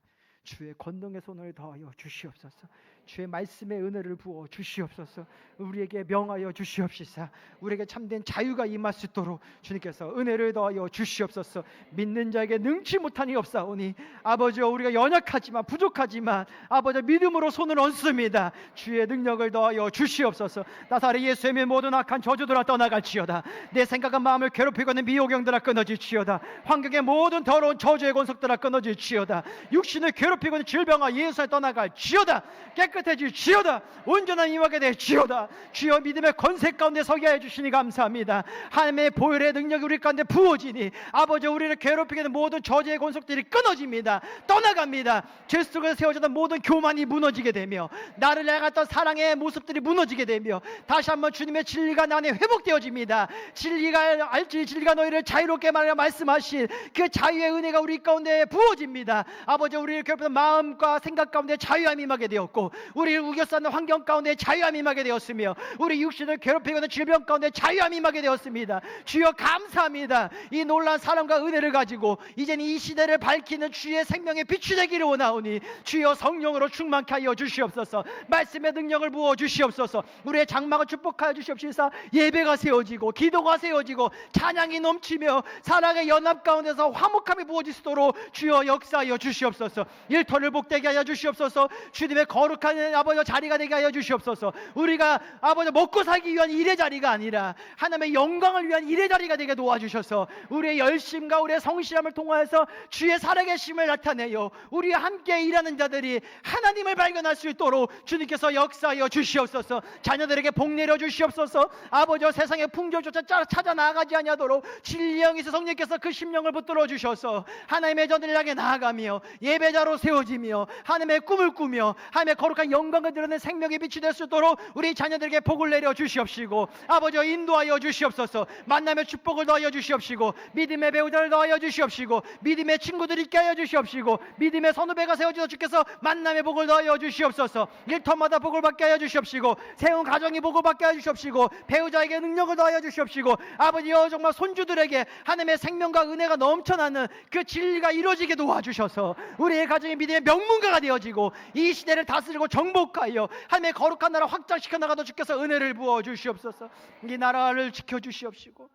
주의 권능의 손을 더하여 주시옵소서. 주의 말씀의 은혜를 부어 주시옵소서. 우리에게 명하여 주시옵시사. 우리에게 참된 자유가 임할 수 있도록 주님께서 은혜를 더하여 주시옵소서. 믿는 자에게 능치 못한이 없사오니 아버지여, 우리가 연약하지만 부족하지만 아버지 믿음으로 손을 얹습니다. 주의 능력을 더하여 주시옵소서. 나사렛 예수의 모든 악한 저주들아 떠나갈지어다. 내 생각과 마음을 괴롭히고 있는 미호경들아 끊어질지어다. 환경의 모든 더러운 저주의 권속들아 끊어질지어다. 육신을 괴롭히고 있는 질병아 예수에 떠나갈지어다. 깨끗해질지어다. 온전한 임하게 될지어다. 주여 믿음의 권세 가운데 서게 해주시니 감사합니다. 하나님의 보혈의 능력이 우리 가운데 부어지니 아버지, 우리를 괴롭히게 하는 모든 저주의 권속들이 끊어집니다. 떠나갑니다. 죄 속에 세워졌던 모든 교만이 무너지게 되며 나를 향했던 사랑의 모습들이 무너지게 되며 다시 한번 주님의 진리가 나 안에 회복되어집니다. 진리가 알지 진리가 너희를 자유롭게 말씀하신 그 자유의 은혜가 우리 가운데 부어집니다. 아버지, 우리를 괴롭히는 마음과 생각 가운데 자유함이 임하게 되었고 우리를 우겨싸는 환경 가운데 자유함이 임하게 되었으며 우리 육신을 괴롭히고 있는 질병 가운데 자유함이 임하게 되었습니다. 주여 감사합니다. 이 놀라운 사랑과 은혜를 가지고 이제는 이 시대를 밝히는 주의 생명의 빛이 되기를 원하오니 주여 성령으로 충만케 하여 주시옵소서. 말씀의 능력을 부어 주시옵소서. 우리의 장막을 축복하여 주시옵시사. 예배가 세워지고 기도가 세워지고 찬양이 넘치며 사랑의 연합 가운데서 화목함이 부어지도록 주여 역사하여 주시옵소서. 일터를 복되게 하여 주시옵소서. 주님의 거룩한 아버지 자리가 되게 하여 주시옵소서. 우리가 아버지 먹고 살기 위한 일의 자리가 아니라 하나님의 영광을 위한 일의 자리가 되게 도와주셔서 우리의 열심과 우리의 성실함을 통하여서 주의 살아계심을 나타내요 우리와 함께 일하는 자들이 하나님을 발견할 수 있도록 주님께서 역사하여 주시옵소서. 자녀들에게 복 내려 주시옵소서. 아버지 세상의 풍조조차 찾아 나아가지 아니하도록 진리의 영이서 성령께서 그 심령을 붙들어 주셔서 하나님의 전을 향해 나아가며 예배자로 세워지며 하나님의 꿈을 꾸며 하나님의 거룩한 영광을 드러낸 생명의 빛이 될 수 있도록 우리 자녀들에게 복을 내려 주시옵시고 아버지 인도하여 주시옵소서. 만남의 축복을 더하여 주시옵시고 믿음의 배우자를 더하여 주시옵시고 믿음의 친구들이 있게 하여 주시옵시고 믿음의 선후배가 세워지어 주께서 만남의 복을 더하여 주시옵소서. 일터마다 복을 받게 하여 주시옵시고 세운 가정이 복을 받게 하여 주시옵시고 배우자에게 능력을 더하여 주시옵시고 아버지여 정말 손주들에게 하나님의 생명과 은혜가 넘쳐나는 그 진리가 이루어지게 도와주셔서 우리의 가정이 믿음의 명문가가 되어지고 이 시대를 다스리고 정복하여 하나님의 거룩한 나라 확장시켜 나가도 주께서 은혜를 부어 주시옵소서. 이 나라를 지켜 주시옵시고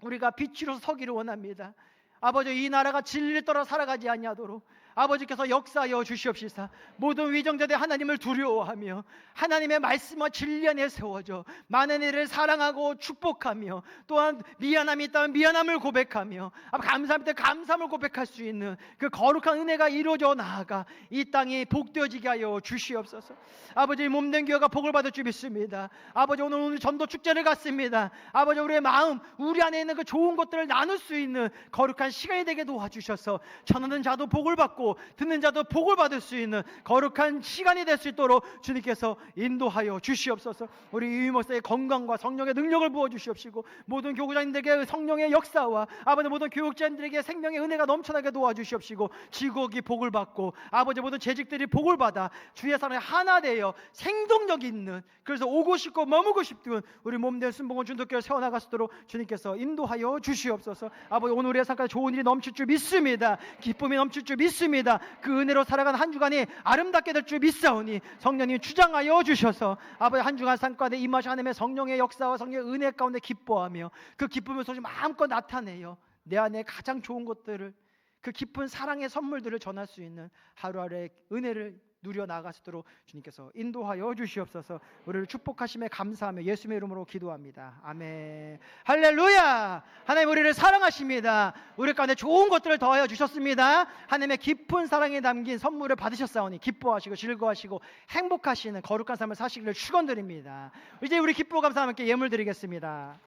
우리가 빛으로 서기를 원합니다. 아버지 이 나라가 진리를 따라 살아가지 아니하도록 아버지께서 역사하여 주시옵시사. 모든 위정자들 하나님을 두려워하며 하나님의 말씀과 진리 안에 세워져 많은 이를 사랑하고 축복하며 또한 미안함이 있다면 미안함을 고백하며 감사할 때 감사함을 고백할 수 있는 그 거룩한 은혜가 이루어져 나아가 이 땅이 복되어지게 하여 주시옵소서. 아버지 몸된 교회가 복을 받을 줄 믿습니다. 아버지 오늘 전도 축제를 갖습니다. 아버지 우리의 마음 우리 안에 있는 그 좋은 것들을 나눌 수 있는 거룩한 시간이 되게 도와주셔서 전하는 자도 복을 받고 듣는 자도 복을 받을 수 있는 거룩한 시간이 될 수 있도록 주님께서 인도하여 주시옵소서. 우리 유희 목사의 건강과 성령의 능력을 부어 주시옵시고 모든 교구장님들에게 성령의 역사와 아버지 모든 교육자님들에게 생명의 은혜가 넘쳐나게 도와주시옵시고 지국이 복을 받고 아버지 모든 재직들이 복을 받아 주의 사랑에 하나 되어 생동력 있는 그래서 오고 싶고 머무고 싶은 우리 몸된 순봉원 준도교를 세워나갈 수 있도록 주님께서 인도하여 주시옵소서. 아버지 오늘 우리의 삶까지 좋은 일이 넘칠 줄 믿습니다. 기쁨이 넘칠 줄 믿습니다. 그 은혜로 살아간 한 주간이 아름답게 될 줄 믿사오니 성령님 주장하여 주셔서 아버지 한 주간 삶 가운데 임하신 하나님의 성령의 역사와 성령의 은혜 가운데 기뻐하며 그 기쁨의 소식 마음껏 나타내요 내 안에 가장 좋은 것들을 그 깊은 사랑의 선물들을 전할 수 있는 하루하루의 은혜를 누려 나가시도록 주님께서 인도하여 주시옵소서. 우리를 축복하심에 감사하며 예수님의 이름으로 기도합니다. 아멘. 할렐루야. 하나님 우리를 사랑하십니다. 우리 가운데 좋은 것들을 더하여 주셨습니다. 하나님의 깊은 사랑에 담긴 선물을 받으셨사오니 기뻐하시고 즐거워하시고 행복하시는 거룩한 삶을 사시기를 축원드립니다. 이제 우리 기쁘고 감사함 함께 예물 드리겠습니다.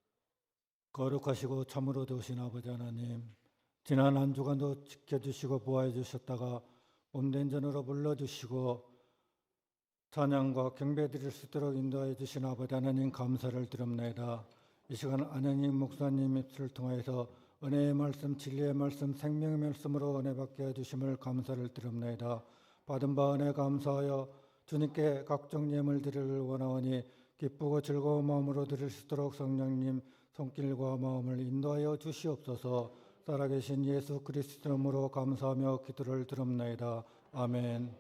거룩하시고 참으로 되신 아버지 하나님, 지난 한 주간도 지켜주시고 보호해 주셨다가 몸된 전으로 불러주시고 찬양과 경배 드릴 수 있도록 인도해 주신 아버지 하나님 감사를 드립니다. 이 시간 안영익 목사님 입술을 통해서 은혜의 말씀, 진리의 말씀, 생명의 말씀으로 은혜 받게 해주심을 감사를 드립니다. 받은 바 은혜 감사하여 주님께 각종 예물 드리를 원하오니 기쁘고 즐거운 마음으로 드릴 수 있도록 성령님 손길과 마음을 인도하여 주시옵소서. 살아계신 예수 그리스도 이름으로 감사하며 기도를 드립니다. 아멘.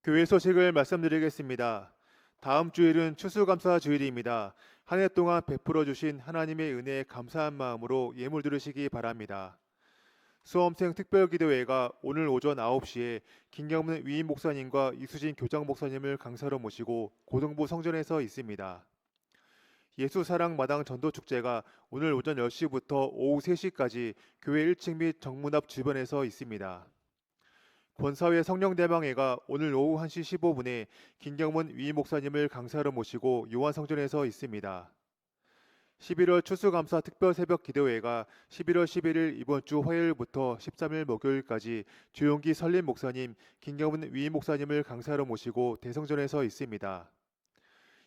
교회 소식을 말씀드리겠습니다. 다음 주일은 추수감사 주일입니다. 한 해 동안 베풀어 주신 하나님의 은혜에 감사한 마음으로 예물 드리시기 바랍니다. 수험생 특별기도회가 오늘 오전 9시에 김경문 위임 목사님과 이수진 교장 목사님을 강사로 모시고 고등부 성전에서 있습니다. 예수사랑 마당 전도축제가 오늘 오전 10시부터 오후 3시까지 교회 1층 및 정문 앞 주변에서 있습니다. 권사회 성령대망회가 오늘 오후 1시 15분에 김경문 위임 목사님을 강사로 모시고 요한성전에서 있습니다. 11월 추수감사 특별 새벽 기도회가 11월 11일 이번 주 화요일부터 13일 목요일까지 조용기 설림 목사님, 김경문 위임 목사님을 강사로 모시고 대성전에서 있습니다.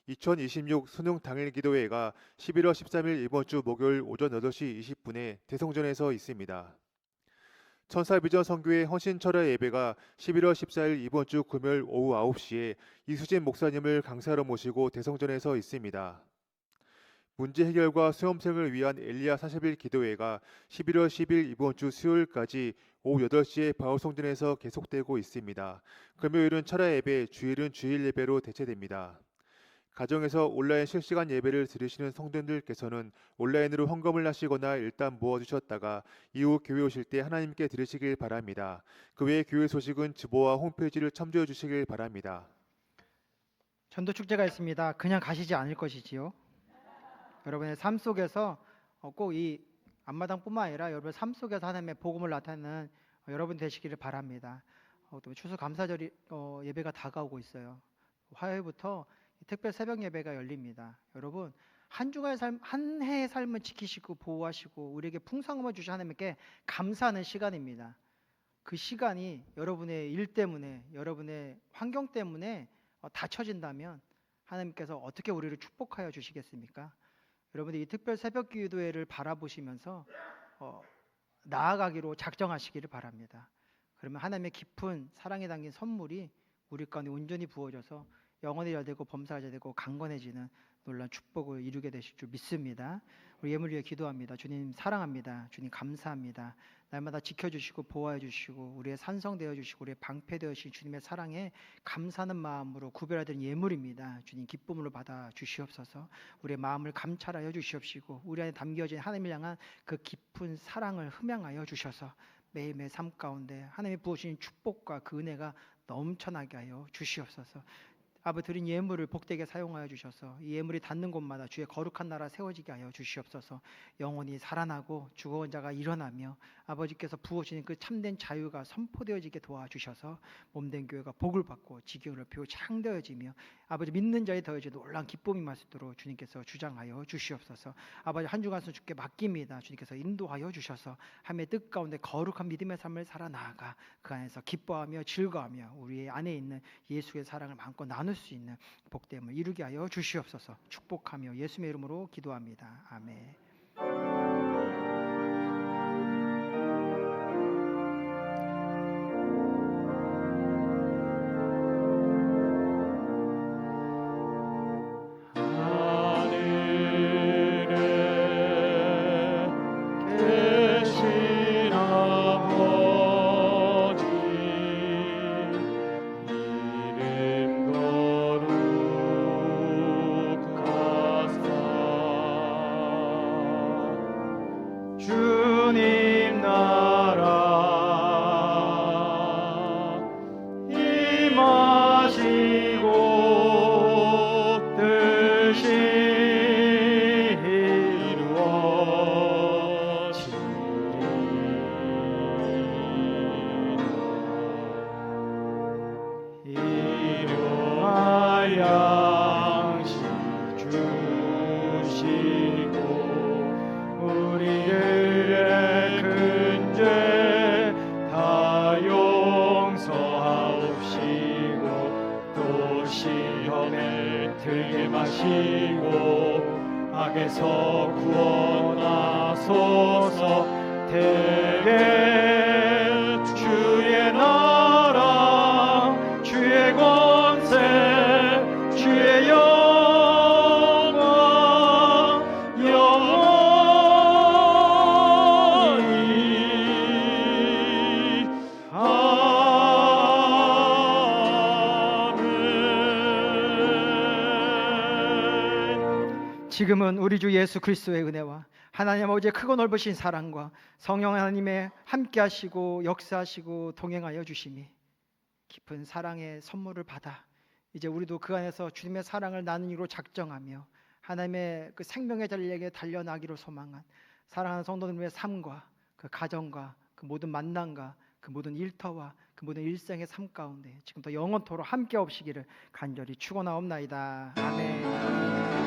2026 수능 당일 기도회가 11월 13일 이번 주 목요일 오전 8시 20분에 대성전에서 있습니다. 천사비전 선교회 헌신철야 예배가 11월 14일 이번 주 금요일 오후 9시에 이수진 목사님을 강사로 모시고 대성전에서 있습니다. 문제 해결과 수험생을 위한 엘리야 40일 기도회가 11월 10일 이번 주 수요일까지 오후 8시에 바울성전에서 계속되고 있습니다. 금요일은 철야 예배, 주일은 주일 예배로 대체됩니다. 가정에서 온라인 실시간 예배를 들으시는 성도님들께서는 온라인으로 헌금을 하시거나 일단 모아주셨다가 이후 교회 오실 때 하나님께 드리시길 바랍니다. 그 외에 교회 소식은 주보와 홈페이지를 참조해 주시길 바랍니다. 전도축제가 있습니다. 그냥 가시지 않을 것이지요. 여러분의 삶 속에서 꼭 이 앞마당뿐만 아니라 여러분의 삶 속에서 하나님의 복음을 나타내는 여러분 되시기를 바랍니다. 또 추수감사절이 예배가 다가오고 있어요. 화요일부터 특별 새벽 예배가 열립니다. 여러분 한 주간의 삶, 한 해의 삶을 지키시고 보호하시고 우리에게 풍성함을 주신 하나님께 감사하는 시간입니다. 그 시간이 여러분의 일 때문에, 여러분의 환경 때문에 닫혀진다면 하나님께서 어떻게 우리를 축복하여 주시겠습니까? 여러분들 이 특별 새벽 기도회를 바라보시면서 나아가기로 작정하시기를 바랍니다. 그러면 하나님의 깊은 사랑에 담긴 선물이 우리 가운데 온전히 부어져서 영혼이 열되고 범사가 열되고 강건해지는 놀라운 축복을 이루게 되실 줄 믿습니다. 우리 예물 위해 기도합니다. 주님 사랑합니다. 주님 감사합니다. 날마다 지켜주시고 보호해 주시고 우리의 산성되어 주시고 우리의 방패되어 주신 주님의 사랑에 감사하는 마음으로 구별하던 예물입니다. 주님 기쁨으로 받아 주시옵소서. 우리의 마음을 감찰하여 주시옵시고 우리 안에 담겨진 하나님을 향한 그 깊은 사랑을 흠양하여 주셔서 매일매일 삶 가운데 하나님이 부어주신 축복과 그 은혜가 넘쳐나게 하여 주시옵소서. 아버지 드린 예물을 복되게 사용하여 주셔서 이 예물이 닿는 곳마다 주의 거룩한 나라 세워지게 하여 주시옵소서. 영혼이 살아나고 죽어온 자가 일어나며 아버지께서 부어주신 그 참된 자유가 선포되어지게 도와주셔서 몸된 교회가 복을 받고 지경을 펴고 창되어지며 아버지 믿는 자에 더해져 놀라운 기쁨이 말씀도록 주님께서 주장하여 주시옵소서. 아버지 한 주간 주께 맡깁니다. 주님께서 인도하여 주셔서 함의 뜻 가운데 거룩한 믿음의 삶을 살아나가 그 안에서 기뻐하며 즐거워하며 우리 안에 있는 예수의 사랑을 마음껏 나눌 수 있는 복됨을 이루게 하여 주시옵소서. 축복하며 예수의 이름으로 기도합니다. 아멘. 주님 나라 임하시고 뜻이 이루어지리라. 일용할 양식 주시고 우리를 들게 마시고 악에서 구원하소서. 대개 주의 나라 주의 권세 주의 영광 영원히. 「あなたの御心 지금은 우리 주 예수 그리스도의 은혜와 하나님 아버지의 크고 넓으신 사랑과 성령 하나님의 함께하시고 역사하시고 동행하여 주심이 깊은 사랑의 선물을 받아 이제 우리도 그 안에서 주님의 사랑을 나누기로 작정하며 하나님의 그 생명의 전력에 달려나기로 소망한 사랑하는 성도들의 삶과 그 가정과 그 모든 만남과 그 모든 일터와 그 모든 일생의 삶 가운데 지금부터 영원토록 함께 없시기를 간절히 축원하옵나이다. 아멘.